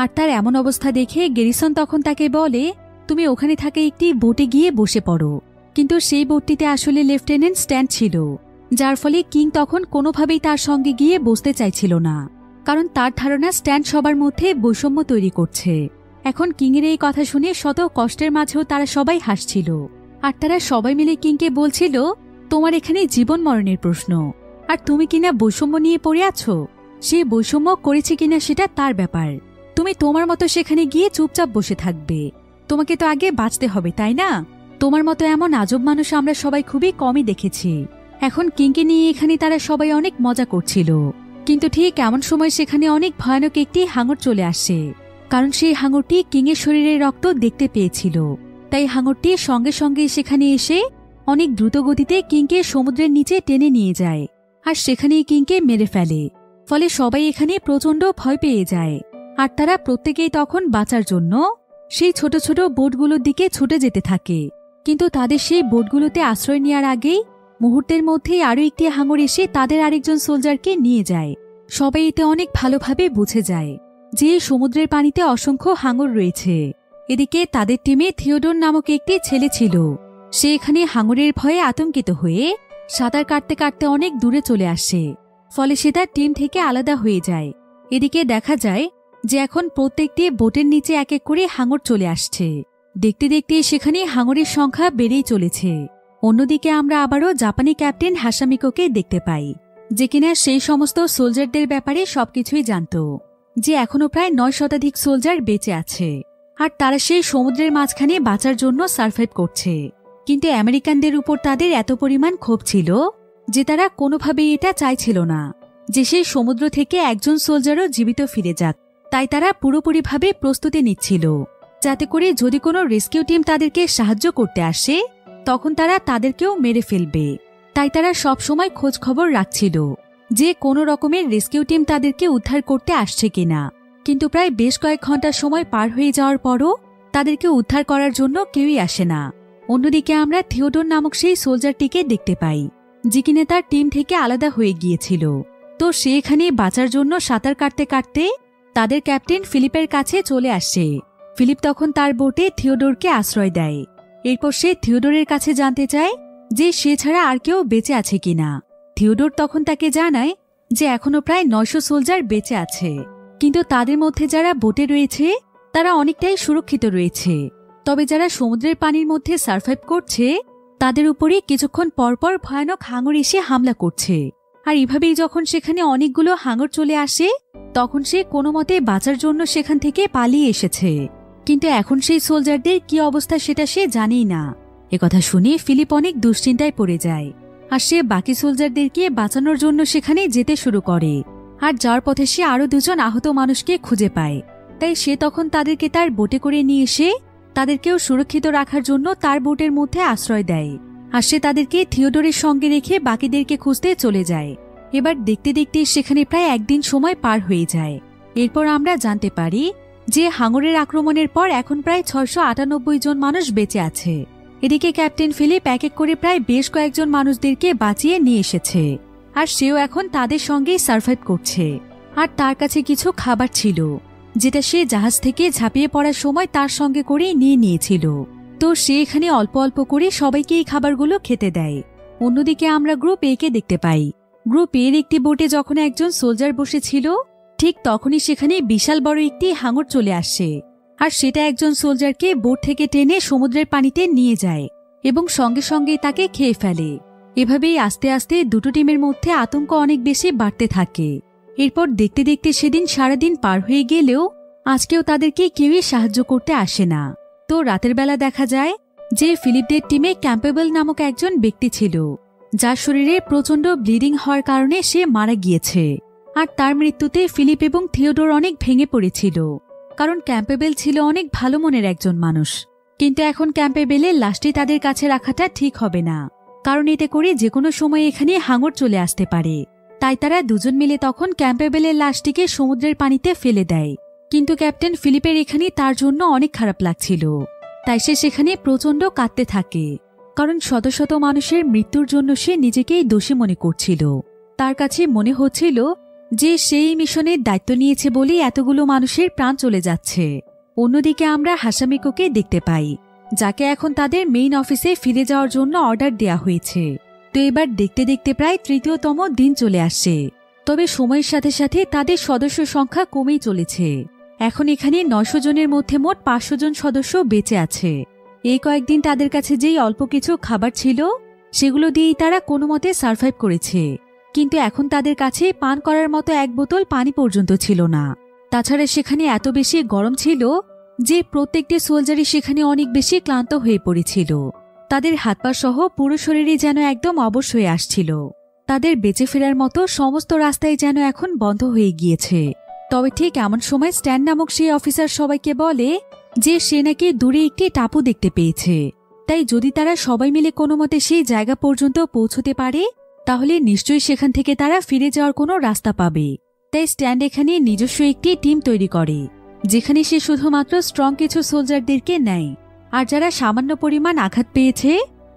Speaker 1: আর তার এমন অবস্থা দেখে গ্যারিসন তখন তাকে বলে, তুমি ওখানে থাকা একটি বোটে গিয়ে বসে পড়ো। কিন্তু সেই বোটটিতে আসলে লেফটেন্যান্ট স্ট্যান্ড ছিল, যার ফলে কিং তখন কোনোভাবেই তার সঙ্গে গিয়ে বসতে চাইছিল না, কারণ তার ধারণা স্ট্যান্ড সবার মধ্যে বৈষম্য তৈরি করছে। এখন কিংয়ের এই কথা শুনে শত কষ্টের মাঝেও তারা সবাই হাসছিল। আর তারা সবাই মিলে কিংকে বলছিল, তোমার এখানে জীবন মরণের প্রশ্ন, আর তুমি কিনা বৈষম্য নিয়ে পড়ে আছো। সে বৈষম্য করেছে কিনা সেটা তার ব্যাপার, তুমি তোমার মতো সেখানে গিয়ে চুপচাপ বসে থাকবে। তোমাকে তো আগে বাঁচতে হবে, তাই না? তোমার মতো এমন আজব মানুষ আমরা সবাই খুবই কমই দেখেছি। এখন কিংকে নিয়ে এখানে তারা সবাই অনেক মজা করছিল, কিন্তু ঠিক এমন সময় সেখানে অনেক ভয়ানক একটি হাঙর চলে আসে, কারণ সেই হাঙরটি কিংয়ের শরীরের রক্ত দেখতে পেয়েছিল। তাই হাঙরটি সঙ্গে সঙ্গে সেখানে এসে অনেক দ্রুত গতিতে কিংকে সমুদ্রের নিচে টেনে নিয়ে যায়, আর সেখানেই কিংকে মেরে ফেলে। ফলে সবাই এখানে প্রচণ্ড ভয় পেয়ে যায়, আর তারা প্রত্যেকেই তখন বাঁচার জন্য সেই ছোট ছোট বোটগুলোর দিকে ছুটে যেতে থাকে। কিন্তু তাদের সেই বোটগুলোতে আশ্রয় নেওয়ার আগেই মুহূর্তের মধ্যেই আরও একটি হাঙর এসে তাদের আরেকজন সোলজারকে নিয়ে যায়। সবাই এতে অনেক ভালোভাবে বুঝে যায় যে সমুদ্রের পানিতে অসংখ্য হাঙর রয়েছে। এদিকে তাদের টিমে থিওডোর নামক একটি ছেলে ছিল। সে এখানে হাঙরের ভয়ে আতঙ্কিত হয়ে সাঁতার কাটতে কাটতে অনেক দূরে চলে আসে। ফলে সে তার টিম থেকে আলাদা হয়ে যায়। এদিকে দেখা যায় যে এখন প্রত্যেকটি বোটের নিচে এক এক করে হাঙর চলে আসছে। দেখতে দেখতে সেখানে হাঙরের সংখ্যা বেড়েই চলেছে। অন্যদিকে আমরা আবারও জাপানি ক্যাপ্টেন হাসামিকোকে দেখতে পাই, যে কিনা সেই সমস্ত সোলজারদের ব্যাপারে সবকিছুই জানত, যে এখনো প্রায় 9 শতাধিক সোলজার বেঁচে আছে, আর তারা সেই সমুদ্রের মাঝখানে বাঁচার জন্য সার্ভাইভ করছে। কিন্তু আমেরিকানদের উপর তাদের এত পরিমাণ ক্ষোভ ছিল যে তারা কোনোভাবেই এটা চাইছিল না যে সেই সমুদ্র থেকে একজন সোলজারও জীবিত ফিরে যাক। তাই তারা পুরোপুরিভাবে প্রস্তুতি নিচ্ছিল, যাতে করে যদি কোনো রেস্কিউ টিম তাদেরকে সাহায্য করতে আসে তখন তারা তাদেরকেও মেরে ফেলবে। তাই তারা সব সময় খোঁজ খবর রাখছিল যে কোনো রকমের রেস্কিউ টিম তাদেরকে উদ্ধার করতে আসছে কিনা। কিন্তু প্রায় বেশ কয়েক ঘন্টা সময় পার হয়ে যাওয়ার পরও তাদেরকে উদ্ধার করার জন্য কেউই আসে না। অন্যদিকে আমরা থিওডোর নামক সেই সোলজারটিকে দেখতে পাই, যে কিনা তার টিম থেকে আলাদা হয়ে গিয়েছিল। তো সে এখানে বাঁচার জন্য সাঁতার কাটতে কাটতে তাদের ক্যাপ্টেন ফিলিপের কাছে চলে আসে। ফিলিপ তখন তার বোটে থিওডোরকে আশ্রয় দেয়। এরপর সে থিওডোরের কাছে জানতে চায় যে সে ছাড়া আর কেউ বেঁচে আছে কিনা। থিওডোর তখন তাকে জানায় যে এখনো প্রায় 900 সোলজার বেঁচে আছে, কিন্তু তাদের মধ্যে যারা বোটে রয়েছে তারা অনেকটাই সুরক্ষিত রয়েছে। তবে যারা সমুদ্রের পানির মধ্যে সার্ভাইভ করছে তাদের উপরে কিছুক্ষণ পরপর ভয়ানক হাঙর এসে হামলা করছে। আর এভাবেই যখন সেখানে অনেকগুলো হাঙর চলে আসে তখন সে কোনো মতে বাঁচার জন্য সেখান থেকে পালিয়ে এসেছে। কিন্তু এখন সেই সোলজারদের কি অবস্থা সেটা সে জানেই না। একথা শুনে ফিলিপ অনেক দুশ্চিন্তায় পড়ে যায়, আর সে বাকি সোলজারদেরকে বাঁচানোর জন্য সেখানে যেতে শুরু করে। আর যাওয়ার পথে সে আরো 2 জন আহত মানুষকে খুঁজে পায়। তাই সে তখন তাদেরকে তার বোটে করে নিয়ে এসে তাদেরকেও সুরক্ষিত রাখার জন্য তার বোটের মধ্যে আশ্রয় দেয়। আর সে তাদেরকে থিওডোরের সঙ্গে রেখে বাকিদেরকে খুঁজতে চলে যায়। এবার দেখতে দেখতে সেখানে প্রায় একদিন সময় পার হয়ে যায়। এরপর আমরা জানতে পারি যে হাঙরের আক্রমণের পর এখন প্রায় 698 জন মানুষ বেঁচে আছে। এদিকে ক্যাপ্টেন ফিলিপ এক এক করে প্রায় বেশ কয়েকজন মানুষদেরকে বাঁচিয়ে নিয়ে এসেছে, আর সেও এখন তাদের সঙ্গেই সার্ভাইভ করছে। আর তার কাছে কিছু খাবার ছিল যেটা সে জাহাজ থেকে ঝাঁপিয়ে পড়ার সময় তার সঙ্গে করে নিয়ে নিয়েছিল। তো সে এখানে অল্প অল্প করে সবাইকে এই খাবারগুলো খেতে দেয়। অন্যদিকে আমরা গ্রুপ এ কে দেখতে পাই। গ্রুপ এর একটি বোটে যখন একজন সোলজার বসেছিল, ঠিক তখনই সেখানে বিশাল বড় একটি হাঙর চলে আসে, আর সেটা একজন সোলজারকে বোট থেকে টেনে সমুদ্রের পানিতে নিয়ে যায় এবং সঙ্গে সঙ্গে তাকে খেয়ে ফেলে। এভাবেই আস্তে আস্তে দুটো টিমের মধ্যে আতঙ্ক অনেক বেশি বাড়তে থাকে। এরপর দেখতে দেখতে সেদিন সারাদিন পার হয়ে গেলেও আজকেও তাদেরকে কেউই সাহায্য করতে আসে না। তো রাতের বেলা দেখা যায় যে ফিলিপদের টিমে ক্যাম্পেবল নামক একজন ব্যক্তি ছিল, যার শরীরে প্রচণ্ড ব্লিডিং হওয়ার কারণে সে মারা গিয়েছে। আর তার মৃত্যুতে ফিলিপ এবং থিওডোর অনেক ভেঙে পড়েছিল, কারণ ক্যাম্পেবেল ছিল অনেক ভালো মনের একজন মানুষ। কিন্তু এখন ক্যাম্পেবেলের লাশটি তাদের কাছে রাখাটা ঠিক হবে না, কারণ এতে করে যে কোনো সময় এখানে হাঙর চলে আসতে পারে। তাই তারা দুজন মিলে তখন ক্যাম্পেবেলের লাশটিকে সমুদ্রের পানিতে ফেলে দেয়। কিন্তু ক্যাপ্টেন ফিলিপের এখানে তার জন্য অনেক খারাপ লাগছিল, তাই সে সেখানে প্রচণ্ড কাঁদতে থাকে, কারণ শত শত মানুষের মৃত্যুর জন্য সে নিজেকেই দোষী মনে করছিল। তার কাছে মনে হচ্ছিল যে সেই মিশনের দায়িত্ব নিয়েছে বলেই এতগুলো মানুষের প্রাণ চলে যাচ্ছে। অন্যদিকে আমরা হাসামিকোকে দেখতে পাই, যাকে এখন তাদের মেইন অফিসে ফিরে যাওয়ার জন্য অর্ডার দেয়া হয়েছে। তো এবার দেখতে দেখতে প্রায় ৩য়তম দিন চলে আসছে। তবে সময়ের সাথে সাথে তাদের সদস্য সংখ্যা কমেই চলেছে। এখন এখানে ৯০০ জনের মধ্যে মোট ৫০০ জন সদস্য বেঁচে আছে। এই কয়েকদিন তাদের কাছে যেই অল্প কিছু খাবার ছিল, সেগুলো দিয়েই তারা কোনো মতে সার্ভাইভ করেছে। কিন্তু এখন তাদের কাছে পান করার মতো এক বোতল পানি পর্যন্ত ছিল না। তাছাড়া সেখানে এত বেশি গরম ছিল যে প্রত্যেকটি সোলজারই সেখানে অনেক বেশি ক্লান্ত হয়ে পড়েছিল। তাদের হাত পা সহ পুরো শরীরই যেন একদম অবশ হয়ে আসছিল। তাদের বেঁচে ফেরার মতো সমস্ত রাস্তায় যেন এখন বন্ধ হয়ে গিয়েছে। তবে ঠিক এমন সময় স্ট্যান নামক সেই অফিসার সবাইকে বলে যে সে নাকি দূরে একটি টাপু দেখতে পেয়েছে, তাই যদি তারা সবাই মিলে কোনো মতে সেই জায়গা পর্যন্ত পৌঁছতে পারে তাহলে নিশ্চয়ই সেখান থেকে তারা ফিরে যাওয়ার কোনো রাস্তা পাবে। তাই স্ট্যান্ড এখানে নিজস্ব একটি টিম তৈরি করে, যেখানে সে শুধুমাত্র স্ট্রং কিছু সোলজারদেরকে নেয়, আর যারা সামান্য পরিমাণ আঘাত পেয়েছে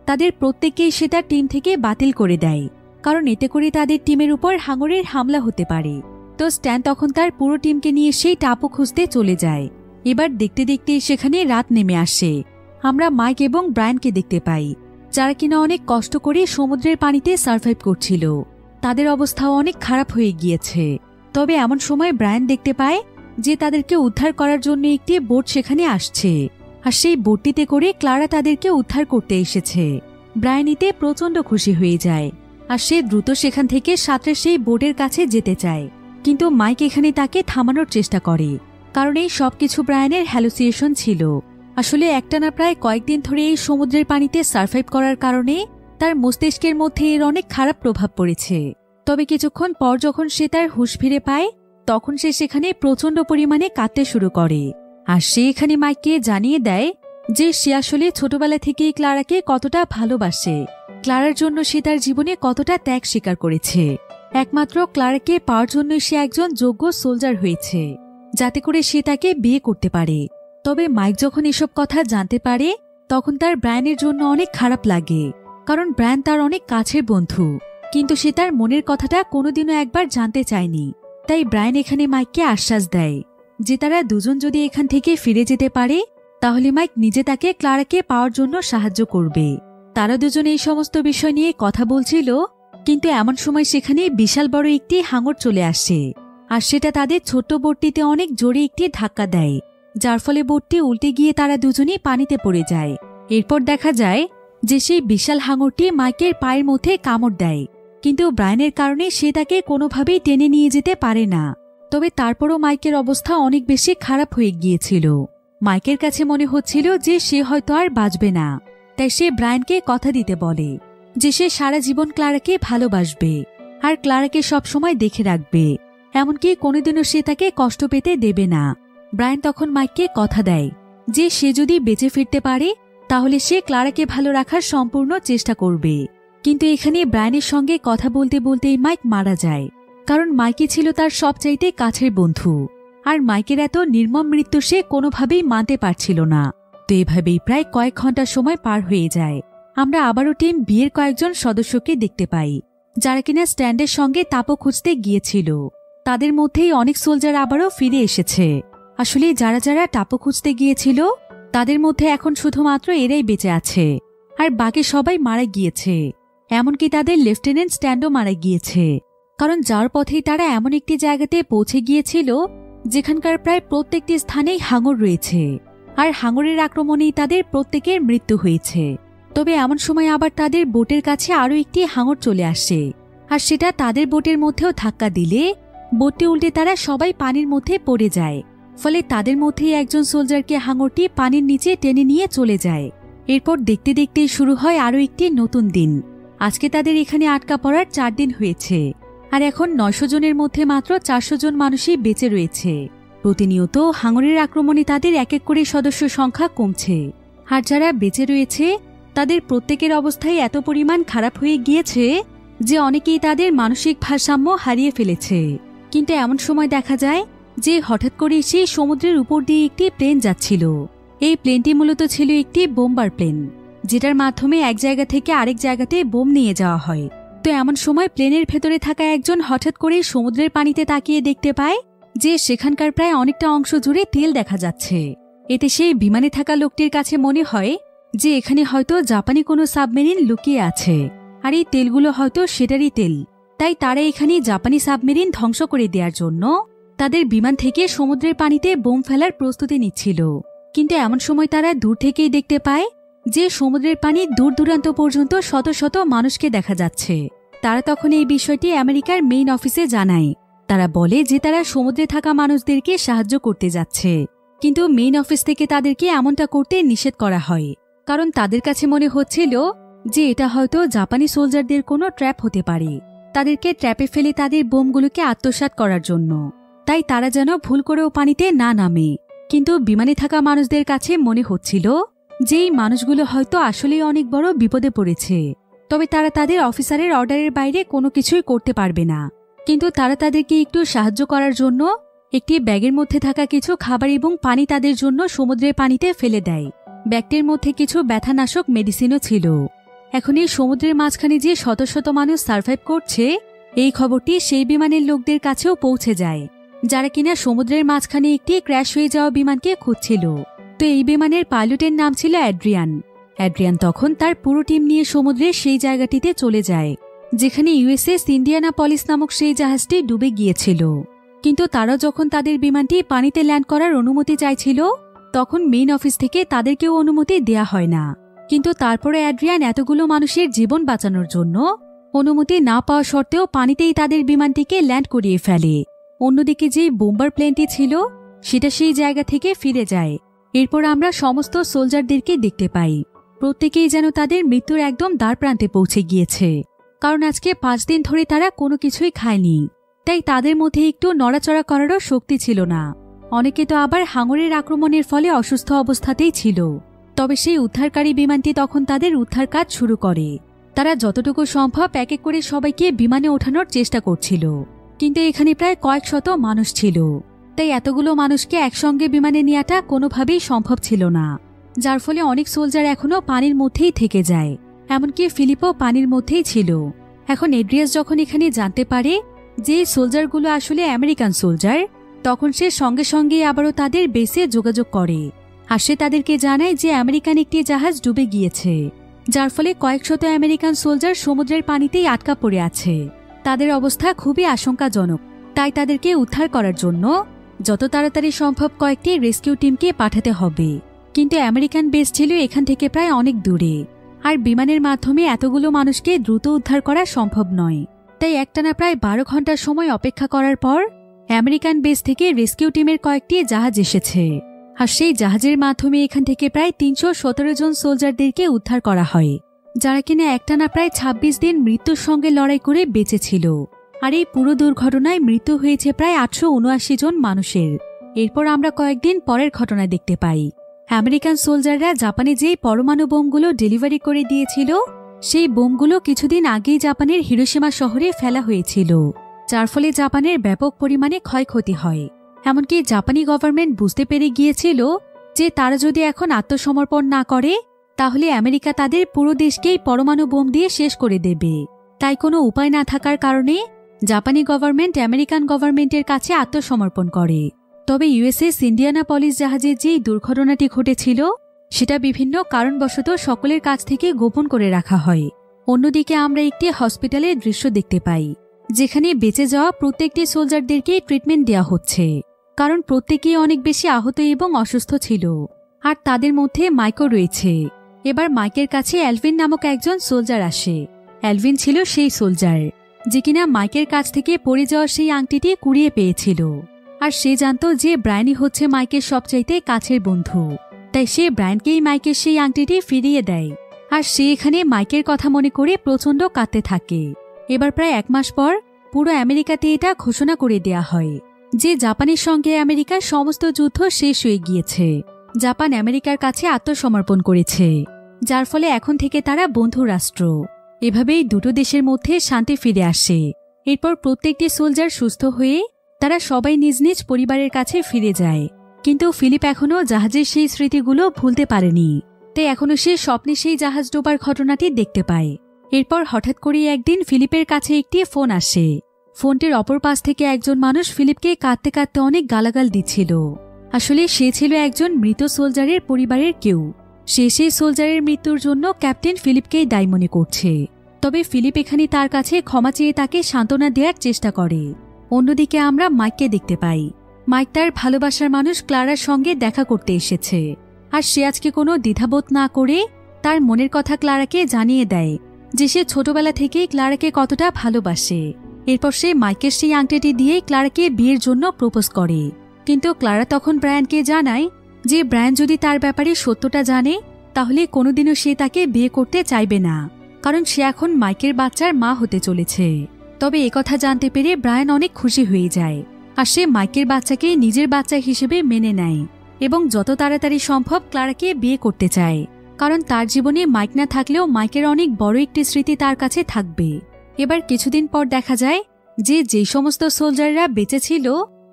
Speaker 1: তাদের প্রত্যেককেই সে তার টিম থেকে বাতিল করে দেয়, কারণ এতে করে তাদের টিমের উপর হাঙরের হামলা হতে পারে। তো স্ট্যান তখন তার পুরো টিমকে নিয়ে সেই টাপু খুঁজতে চলে যায়। এবার দেখতে দেখতে সেখানে রাত নেমে আসে। আমরা মাইক এবং ব্রায়ানকে দেখতে পাই, যারা কিনা অনেক কষ্ট করে সমুদ্রের পানিতে সার্ভাইভ করছিল। তাদের অবস্থাও অনেক খারাপ হয়ে গিয়েছে। তবে এমন সময় ব্রায়ান দেখতে পায় যে তাদেরকে উদ্ধার করার জন্য একটি বোট সেখানে আসছে, আর সেই বোটটিতে করে ক্লারা তাদেরকে উদ্ধার করতে এসেছে। ব্রায়ান এতে প্রচণ্ড খুশি হয়ে যায়, আর সে দ্রুত সেখান থেকে সাঁতরে সেই বোটের কাছে যেতে চায়। কিন্তু মাইক এখানে তাকে থামানোর চেষ্টা করে, কারণ এই সবকিছু ব্রায়ানের হ্যালুসিয়েশন ছিল। আসলে একটানা প্রায় কয়েকদিন ধরে এই সমুদ্রের পানিতে সার্ভাইভ করার কারণে তার মস্তিষ্কের মধ্যে এর অনেক খারাপ প্রভাব পড়েছে। তবে কিছুক্ষণ পর যখন সে তার হুঁশ ফিরে পায়, তখন সে সেখানে প্রচণ্ড পরিমাণে কাঁদতে শুরু করে। আর সে এখানে মাইককে জানিয়ে দেয় যে সে আসলে ছোটবেলা থেকেই ক্লারাকে কতটা ভালোবাসে, ক্লারার জন্য সে তার জীবনে কতটা ত্যাগ স্বীকার করেছে। একমাত্র ক্লারাকে পাওয়ার জন্য সে একজন যোগ্য সোলজার হয়েছে, যাতে করে সে তাকে বিয়ে করতে পারে। তবে মাইক যখন এসব কথা জানতে পারে তখন তার ব্রায়ানের জন্য অনেক খারাপ লাগে, কারণ ব্রায়ান তার অনেক কাছের বন্ধু, কিন্তু সে তার মনের কথাটা কোনোদিনও একবার জানতে চায়নি। তাই ব্রায়ান এখানে মাইককে আশ্বাস দেয় যে তারা দুজন যদি এখান থেকে ফিরে যেতে পারে তাহলে মাইক নিজে তাকে ক্লারাকে পাওয়ার জন্য সাহায্য করবে। তারা দুজন এই সমস্ত বিষয় নিয়ে কথা বলছিল, কিন্তু এমন সময় সেখানে বিশাল বড় একটি হাঙর চলে আসে, আর সেটা তাদের ছোট্ট বোটটিতে অনেক জোরে একটি ধাক্কা দেয়, যার ফলে বোটটি উল্টে গিয়ে তারা দুজনেই পানিতে পড়ে যায়। এরপর দেখা যায় যে সেই বিশাল হাঙরটি মাইকের পায়ের মধ্যে কামড় দেয়, কিন্তু ব্রায়ানের কারণে সে তাকে কোনোভাবেই টেনে নিয়ে যেতে পারে না। তবে তারপরও মাইকের অবস্থা অনেক বেশি খারাপ হয়ে গিয়েছিল। মাইকের কাছে মনে হচ্ছিল যে সে হয়তো আর বাঁচবে না, তাই সে ব্রায়ানকে কথা দিতে বলে যে সে সারা জীবন ক্লারাকে ভালোবাসবে আর ক্লারাকে সবসময় দেখে রাখবে, এমনকি কোনোদিনও সে তাকে কষ্ট পেতে দেবে না। ব্রায়ান তখন মাইককে কথা দেয় যে সে যদি বেঁচে ফিরতে পারে তাহলে সে ক্লারাকে ভালো রাখার সম্পূর্ণ চেষ্টা করবে। কিন্তু এখানে ব্রায়ানের সঙ্গে কথা বলতে বলতেই মাইক মারা যায়, কারণ মাইকে ছিল তার সবচাইতে কাছের বন্ধু, আর মাইকের এত নির্মম মৃত্যু সে কোনোভাবেই মানতে পারছিল না। তো এভাবেই প্রায় কয়েক ঘন্টা সময় পার হয়ে যায়। আমরা আবারও টিম বিয়ের কয়েকজন সদস্যকে দেখতে পাই, যারা কিনা স্ট্যান্ডের সঙ্গে তাপও খুঁজতে গিয়েছিল। তাদের মধ্যেই অনেক সোলজার আবারও ফিরে এসেছে। আসলে যারা যারা টাপু খুঁজতে গিয়েছিল তাদের মধ্যে এখন শুধুমাত্র এরাই বেঁচে আছে, আর বাকি সবাই মারা গিয়েছে। এমনকি তাদের লেফটেন্যান্ট স্ট্যান্ডও মারা গিয়েছে, কারণ যার পথেই তারা এমন একটি জায়গাতে পৌঁছে গিয়েছিল যেখানকার প্রায় প্রত্যেকটি স্থানেই হাঙর রয়েছে, আর হাঙরের আক্রমণেই তাদের প্রত্যেকের মৃত্যু হয়েছে। তবে এমন সময় আবার তাদের বোটের কাছে আরও একটি হাঙর চলে আসে, আর সেটা তাদের বোটের মধ্যেও ধাক্কা দিলে বোটটি উল্টে তারা সবাই পানির মধ্যে পড়ে যায়। ফলে তাদের মধ্যেই একজন সোলজারকে হাঙরটি পানির নিচে টেনে নিয়ে চলে যায়। এরপর দেখতে দেখতেই শুরু হয় আরও একটি নতুন দিন। আজকে তাদের এখানে আটকা পড়ার 4 দিন হয়েছে, আর এখন 900 জনের মধ্যে মাত্র 400 জন মানুষই বেঁচে রয়েছে। প্রতিনিয়ত হাঙরের আক্রমণে তাদের এক এক করে সদস্য সংখ্যা কমছে, আর যারা বেঁচে রয়েছে তাদের প্রত্যেকের অবস্থায় এত পরিমাণ খারাপ হয়ে গিয়েছে যে অনেকেই তাদের মানসিক ভারসাম্য হারিয়ে ফেলেছে। কিন্তু এমন সময় দেখা যায় যে হঠাৎ করে সেই সমুদ্রের উপর দিয়ে একটি প্লেন যাচ্ছিল। এই প্লেনটি মূলত ছিল একটি বোম্বার প্লেন, যেটার মাধ্যমে এক জায়গা থেকে আরেক জায়গাতে বোম নিয়ে যাওয়া হয়। তো এমন সময় প্লেনের ভেতরে থাকা একজন হঠাৎ করে সমুদ্রের পানিতে তাকিয়ে দেখতে পায় যে সেখানকার প্রায় অনেকটা অংশ জুড়ে তেল দেখা যাচ্ছে। এতে সেই বিমানে থাকা লোকটির কাছে মনে হয় যে এখানে হয়তো জাপানি কোনো সাবমেরিন লুকিয়ে আছে, আর এই তেলগুলো হয়তো সেটারই তেল। তাই তারা এখানে জাপানি সাবমেরিন ধ্বংস করে দেওয়ার জন্য তাদের বিমান থেকে সমুদ্রের পানিতে বোম ফেলার প্রস্তুতি নিচ্ছিল। কিন্তু এমন সময় তারা দূর থেকেই দেখতে পায় যে সমুদ্রের পানি দূর দূরান্ত পর্যন্ত শত শত মানুষকে দেখা যাচ্ছে। তারা তখন এই বিষয়টি আমেরিকার মেইন অফিসে জানায়। তারা বলে যে তারা সমুদ্রে থাকা মানুষদেরকে সাহায্য করতে যাচ্ছে, কিন্তু মেইন অফিস থেকে তাদেরকে এমনটা করতে নিষেধ করা হয়, কারণ তাদের কাছে মনে হচ্ছিল যে এটা হয়তো জাপানি সোলজারদের কোনো ট্র্যাপ হতে পারে, তাদেরকে ট্র্যাপে ফেলে তাদের বোমগুলোকে আত্মসাৎ করার জন্য। তাই তারা যেন ভুল করেও পানিতে না নামে। কিন্তু বিমানে থাকা মানুষদের কাছে মনে হচ্ছিল যে এই মানুষগুলো হয়তো আসলেই অনেক বড় বিপদে পড়েছে, তবে তারা তাদের অফিসারের অর্ডারের বাইরে কোনো কিছুই করতে পারবে না। কিন্তু তারা তাদেরকে একটু সাহায্য করার জন্য একটি ব্যাগের মধ্যে থাকা কিছু খাবার এবং পানি তাদের জন্য সমুদ্রের পানিতে ফেলে দেয়। ব্যাগটির মধ্যে কিছু ব্যথানাশক মেডিসিনও ছিল। এখন এই সমুদ্রের মাঝখানে যে শত শত মানুষ সার্ভাইভ করছে, এই খবরটি সেই বিমানের লোকদের কাছেও পৌঁছে যায়, যারা কিনা সমুদ্রের মাঝখানে একটি ক্র্যাশ হয়ে যাওয়া বিমানকে খুঁজছিল। তো এই বিমানের পাইলটের নাম ছিল অ্যাড্রিয়ান। অ্যাড্রিয়ান তখন তার পুরো টিম নিয়ে সমুদ্রের সেই জায়গাটিতে চলে যায় যেখানে ইউএসএস ইন্ডিয়ানাপলিস নামক সেই জাহাজটি ডুবে গিয়েছিল। কিন্তু তারা যখন তাদের বিমানটি পানিতে ল্যান্ড করার অনুমতি চাইছিল, তখন মেইন অফিস থেকে তাদেরকেও অনুমতি দেয়া হয় না। কিন্তু তারপরে অ্যাড্রিয়ান এতগুলো মানুষের জীবন বাঁচানোর জন্য অনুমতি না পাওয়া সত্ত্বেও পানিতেই তাদের বিমানটিকে ল্যান্ড করিয়ে ফেলে। অন্যদিকে যে বোম্বার প্লেনটি ছিল সেটা সেই জায়গা থেকে ফিরে যায়। এরপর আমরা সমস্ত সোলজারদেরকে দেখতে পাই, প্রত্যেকেই যেন তাদের মৃত্যুর একদম দ্বার প্রান্তে পৌঁছে গিয়েছে, কারণ আজকে 5 দিন ধরে তারা কোনো কিছুই খায়নি। তাই তাদের মধ্যে একটু নড়াচড়া করারও শক্তি ছিল না। অনেকে তো আবার হাঙরের আক্রমণের ফলে অসুস্থ অবস্থাতেই ছিল। তবে সেই উদ্ধারকারী বিমানটি তখন তাদের উদ্ধার কাজ শুরু করে। তারা যতটুকু সম্ভব এক এক করে সবাইকে বিমানে ওঠানোর চেষ্টা করছিল, কিন্তু এখানে প্রায় কয়েক শত মানুষ ছিল। তাই এতগুলো মানুষকে একসঙ্গে বিমানে নেওয়াটা কোনোভাবেই সম্ভব ছিল না, যার ফলে অনেক সোলজার এখনো পানির মধ্যেই থেকে যায়। এমনকি ফিলিপও পানির মধ্যেই ছিল। এখন এড্রিয়াস যখন এখানে জানতে পারে যে সোলজারগুলো আসলে আমেরিকান সোলজার, তখন সে সঙ্গে সঙ্গে আবারও তাদের বেসে যোগাযোগ করে, আর সে তাদেরকে জানায় যে আমেরিকান একটি জাহাজ ডুবে গিয়েছে, যার ফলে কয়েক শত আমেরিকান সোলজার সমুদ্রের পানিতেই আটকা পড়ে আছে। তাদের অবস্থা খুবই আশঙ্কাজনক। তাই তাদেরকে উদ্ধার করার জন্য যত তাড়াতাড়ি সম্ভব কয়েকটি রেস্কিউ টিমকে পাঠাতে হবে। কিন্তু আমেরিকান বেস ছিল এখান থেকে প্রায় অনেক দূরে, আর বিমানের মাধ্যমে এতগুলো মানুষকে দ্রুত উদ্ধার করা সম্ভব নয়। তাই একটানা প্রায় 12 ঘন্টার সময় অপেক্ষা করার পর আমেরিকান বেস থেকে রেস্কিউ টিমের কয়েকটি জাহাজ এসেছে, আর সেই জাহাজের মাধ্যমে এখান থেকে প্রায় 317 জন সোলজারদেরকে উদ্ধার করা হয়, যারা কিনা একটানা প্রায় 26 দিন মৃত্যুর সঙ্গে লড়াই করে বেঁচেছিল। আর এই পুরো দুর্ঘটনায় মৃত্যু হয়েছে প্রায় 879 জন মানুষের। এরপর আমরা কয়েকদিন পরের ঘটনা দেখতে পাই। আমেরিকান সোলজাররা জাপানে যে পরমাণু বোমগুলো ডেলিভারি করে দিয়েছিল, সেই বোমগুলো কিছুদিন আগেই জাপানের হিরোশিমা শহরে ফেলা হয়েছিল, যার ফলে জাপানের ব্যাপক পরিমাণে ক্ষয়ক্ষতি হয়। এমনকি জাপানি গভর্নমেন্ট বুঝতে পেরে গিয়েছিল যে তারা যদি এখন আত্মসমর্পণ না করে তাহলে আমেরিকা তাদের পুরো দেশকেই পরমাণু বোম দিয়ে শেষ করে দেবে। তাই কোনো উপায় না থাকার কারণে জাপানি গভর্নমেন্ট আমেরিকান গভর্নমেন্টের কাছে আত্মসমর্পণ করে। তবে ইউএসএস ইন্ডিয়ানাপলিস জাহাজের যেই দুর্ঘটনাটি ঘটেছিল সেটা বিভিন্ন কারণবশত সকলের কাছ থেকে গোপন করে রাখা হয়। অন্যদিকে আমরা একটি হসপিটালের দৃশ্য দেখতে পাই, যেখানে বেঁচে যাওয়া প্রত্যেকটি সোলজারদেরকে ট্রিটমেন্ট দেওয়া হচ্ছে, কারণ প্রত্যেকেই অনেক বেশি আহত এবং অসুস্থ ছিল। আর তাদের মধ্যে মাইকও রয়েছে। এবার মাইকের কাছে অ্যালভিন নামক একজন সোলজার আসে। অ্যালভিন ছিল সেই সোলজার যে কিনা মাইকের কাছ থেকে পড়ে যাওয়া সেই আংটিটি কুড়িয়ে পেয়েছিল। আর সে জানত যে ব্রায়ানই হচ্ছে মাইকের সবচাইতে কাছের বন্ধু, তাই সে ব্রায়ানকেই মাইকের সেই আংটিটি ফিরিয়ে দেয়। আর সে এখানে মাইকের কথা মনে করে প্রচণ্ড কাঁদতে থাকে। এবার প্রায় 1 মাস পর পুরো আমেরিকাতে এটা ঘোষণা করে দেয়া হয় যে জাপানের সঙ্গে আমেরিকার সমস্ত যুদ্ধ শেষ হয়ে গিয়েছে। জাপান আমেরিকার কাছে আত্মসমর্পণ করেছে, যার ফলে এখন থেকে তারা বন্ধু রাষ্ট্র। এভাবেই দুটো দেশের মধ্যে শান্তি ফিরে আসে। এরপর প্রত্যেকটি সোলজার সুস্থ হয়ে তারা সবাই নিজ নিজ পরিবারের কাছে ফিরে যায়। কিন্তু ফিলিপ এখনও জাহাজের সেই স্মৃতিগুলো ভুলতে পারেনি, তাই এখনও সে স্বপ্নে সেই জাহাজ ডোবার ঘটনাটি দেখতে পায়। এরপর হঠাৎ করেই একদিন ফিলিপের কাছে একটি ফোন আসে। ফোনটির অপর পাশ থেকে একজন মানুষ ফিলিপকে কাঁদতে কাঁদতে অনেক গালাগাল দিচ্ছিল। আসলে সে ছিল একজন মৃত সোলজারের পরিবারের কেউ। সে সেই সোলজারের মৃত্যুর জন্য ক্যাপ্টেন ফিলিপকেই দায়ী মনে করছে। তবে ফিলিপ এখানে তার কাছে ক্ষমা চেয়ে তাকে সান্ত্বনা দেওয়ার চেষ্টা করে। অন্যদিকে আমরা মাইককে দেখতে পাই। মাইক তার ভালোবাসার মানুষ ক্লারার সঙ্গে দেখা করতে এসেছে। আর সে আজকে কোনো দ্বিধাবোধ না করে তার মনের কথা ক্লারাকে জানিয়ে দেয় যে সে ছোটবেলা থেকেই ক্লারাকে কতটা ভালোবাসে। এরপর সে মাইকের সেই আংটিটি দিয়ে ক্লারাকে বিয়ের জন্য প্রপোজ করে। কিন্তু ক্লারা তখন ব্রায়ানকে জানায় যে ব্রায়ান যদি তার ব্যাপারে সত্যটা জানে তাহলে কোনোদিনও সে তাকে বিয়ে করতে চাইবে না, কারণ সে এখন মাইকের বাচ্চার মা হতে চলেছে। তবে একথা জানতে পেরে ব্রায়ান অনেক খুশি হয়ে যায়। আর সে মাইকের বাচ্চাকে নিজের বাচ্চা হিসেবে মেনে নেয় এবং যত তাড়াতাড়ি সম্ভব ক্লারাকে বিয়ে করতে চায়, কারণ তার জীবনে মাইক না থাকলেও মাইকের অনেক বড় একটি স্মৃতি তার কাছে থাকবে। এবার কিছুদিন পর দেখা যায় যে যেই সমস্ত সোলজাররা বেঁচে ছিল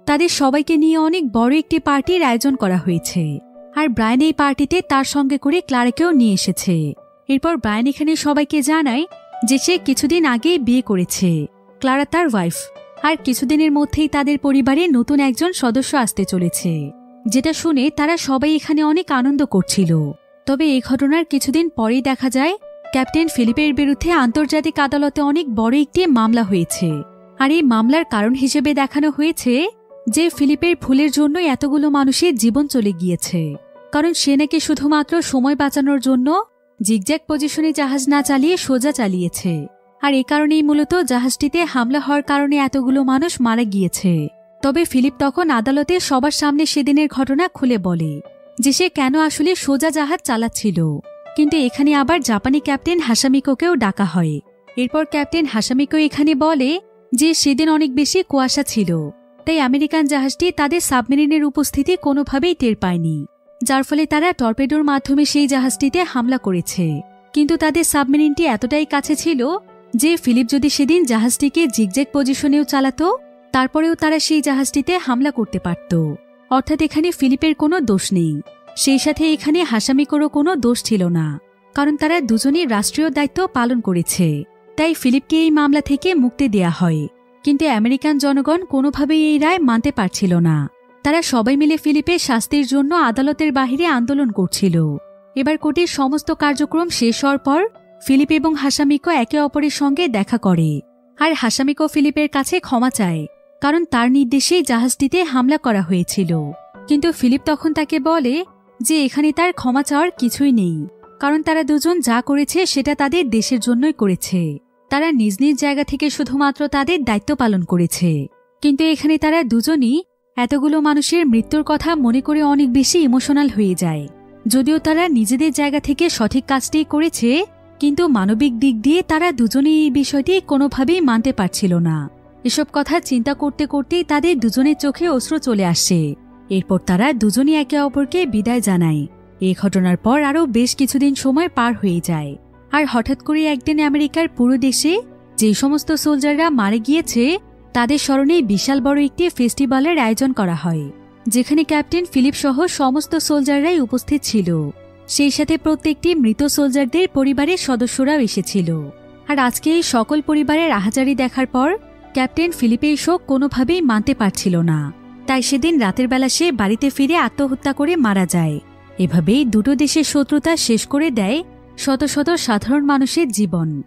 Speaker 1: তাদের সবাইকে নিয়ে অনেক বড় একটি পার্টির আয়োজন করা হয়েছে। আর ব্রায়ান এই পার্টিতে তার সঙ্গে করে ক্লারাকেও নিয়ে এসেছে। এরপর ব্রায়ান এখানে সবাইকে জানায় যে সে কিছুদিন আগেই বিয়ে করেছে, ক্লারা তার ওয়াইফ। আর কিছুদিনের মধ্যেই তাদের পরিবারে নতুন একজন সদস্য আসতে চলেছে, যেটা শুনে তারা সবাই এখানে অনেক আনন্দ করছিল। তবে এই ঘটনার কিছুদিন পরেই দেখা যায় ক্যাপ্টেন ফিলিপের বিরুদ্ধে আন্তর্জাতিক আদালতে অনেক বড় একটি মামলা হয়েছে। আর এই মামলার কারণ হিসেবে দেখানো হয়েছে যে ফিলিপের ভুলের জন্য এতগুলো মানুষের জীবন চলে গিয়েছে, কারণ সে নাকি শুধুমাত্র সময় বাঁচানোর জন্য জিগজ্যাগ পজিশনে জাহাজ না চালিয়ে সোজা চালিয়েছে। আর এ কারণেই মূলত জাহাজটিতে হামলা হওয়ার কারণে এতগুলো মানুষ মারা গিয়েছে। তবে ফিলিপ তখন আদালতে সবার সামনে সেদিনের ঘটনা খুলে বলে যে সে কেন আসলে সোজা জাহাজ চালাচ্ছিল। কিন্তু এখানে আবার জাপানি ক্যাপ্টেন হাসামিকোকেও ডাকা হয়। এরপর ক্যাপ্টেন হাসামিকো এখানে বলে যে সেদিন অনেক বেশি কুয়াশা ছিল, তাই আমেরিকান জাহাজটি তাদের সাবমেরিনের উপস্থিতি কোনোভাবেই টের পায়নি, যার ফলে তারা টর্পেডোর মাধ্যমে সেই জাহাজটিতে হামলা করেছে। কিন্তু তাদের সাবমেরিনটি এতটাই কাছে ছিল যে ফিলিপ যদি সেদিন জাহাজটিকে জিগজ্যাগ পজিশনেও চালাতো তারপরেও তারা সেই জাহাজটিতে হামলা করতে পারত। অর্থাৎ এখানে ফিলিপের কোনো দোষ নেই, সেই সাথে এখানে হাসামিকোরও কোনো দোষ ছিল না, কারণ তারা দুজনই রাষ্ট্রীয় দায়িত্ব পালন করেছে। তাই ফিলিপকে এই মামলা থেকে মুক্তি দেয়া হয়। কিন্তু আমেরিকান জনগণ কোনোভাবেই এই রায় মানতে পারছিল না। তারা সবাই মিলে ফিলিপের শাস্তির জন্য আদালতের বাহিরে আন্দোলন করছিল। এবার কোর্টের সমস্ত কার্যক্রম শেষ হওয়ার পর ফিলিপ এবং হাসামিকো একে অপরের সঙ্গে দেখা করে। আর হাসামিকো ফিলিপের কাছে ক্ষমা চায়, কারণ তার নির্দেশেই জাহাজটিতে হামলা করা হয়েছিল। কিন্তু ফিলিপ তখন তাকে বলে যে এখানে তার ক্ষমা চাওয়ার কিছুই নেই, কারণ তারা দুজন যা করেছে সেটা তাদের দেশের জন্যই করেছে। তারা নিজ নিজ জায়গা থেকে শুধুমাত্র তাদের দায়িত্ব পালন করেছে। কিন্তু এখানে তারা দুজনই এতগুলো মানুষের মৃত্যুর কথা মনে করে অনেক বেশি ইমোশনাল হয়ে যায়। যদিও তারা নিজেদের জায়গা থেকে সঠিক কাজটি করেছে, কিন্তু মানবিক দিক দিয়ে তারা দুজনেই এই বিষয়টি কোনোভাবেই মানতে পারছিল না। এসব কথা চিন্তা করতে করতেই তাদের দুজনের চোখে অশ্রু চলে আসে। এরপর তারা দুজনই একে অপরকে বিদায় জানায়। এই ঘটনার পর আরও বেশ কিছুদিন সময় পার হয়ে যায়। আর হঠাৎ করে একদিন আমেরিকার পুরো দেশে যে সমস্ত সোলজাররা মারা গিয়েছে তাদের স্মরণে বিশাল বড় একটি ফেস্টিভ্যালের আয়োজন করা হয়, যেখানে ক্যাপ্টেন ফিলিপ সহ সমস্ত সোলজাররাই উপস্থিত ছিল। সেই সাথে প্রত্যেকটি মৃত সোলজারদের পরিবারের সদস্যরাও এসেছিল। আর আজকে এই সকল পরিবারের আহাজারি দেখার পর ক্যাপ্টেন ফিলিপের শোক কোনোভাবেই মানতে পারছিল না। তাই সেদিন রাতের বেলা সে বাড়িতে ফিরে আত্মহত্যা করে মারা যায়। এভাবেই দুটো দেশের শত্রুতা শেষ করে দেয় শত শত সাধারণ মানুষের জীবন।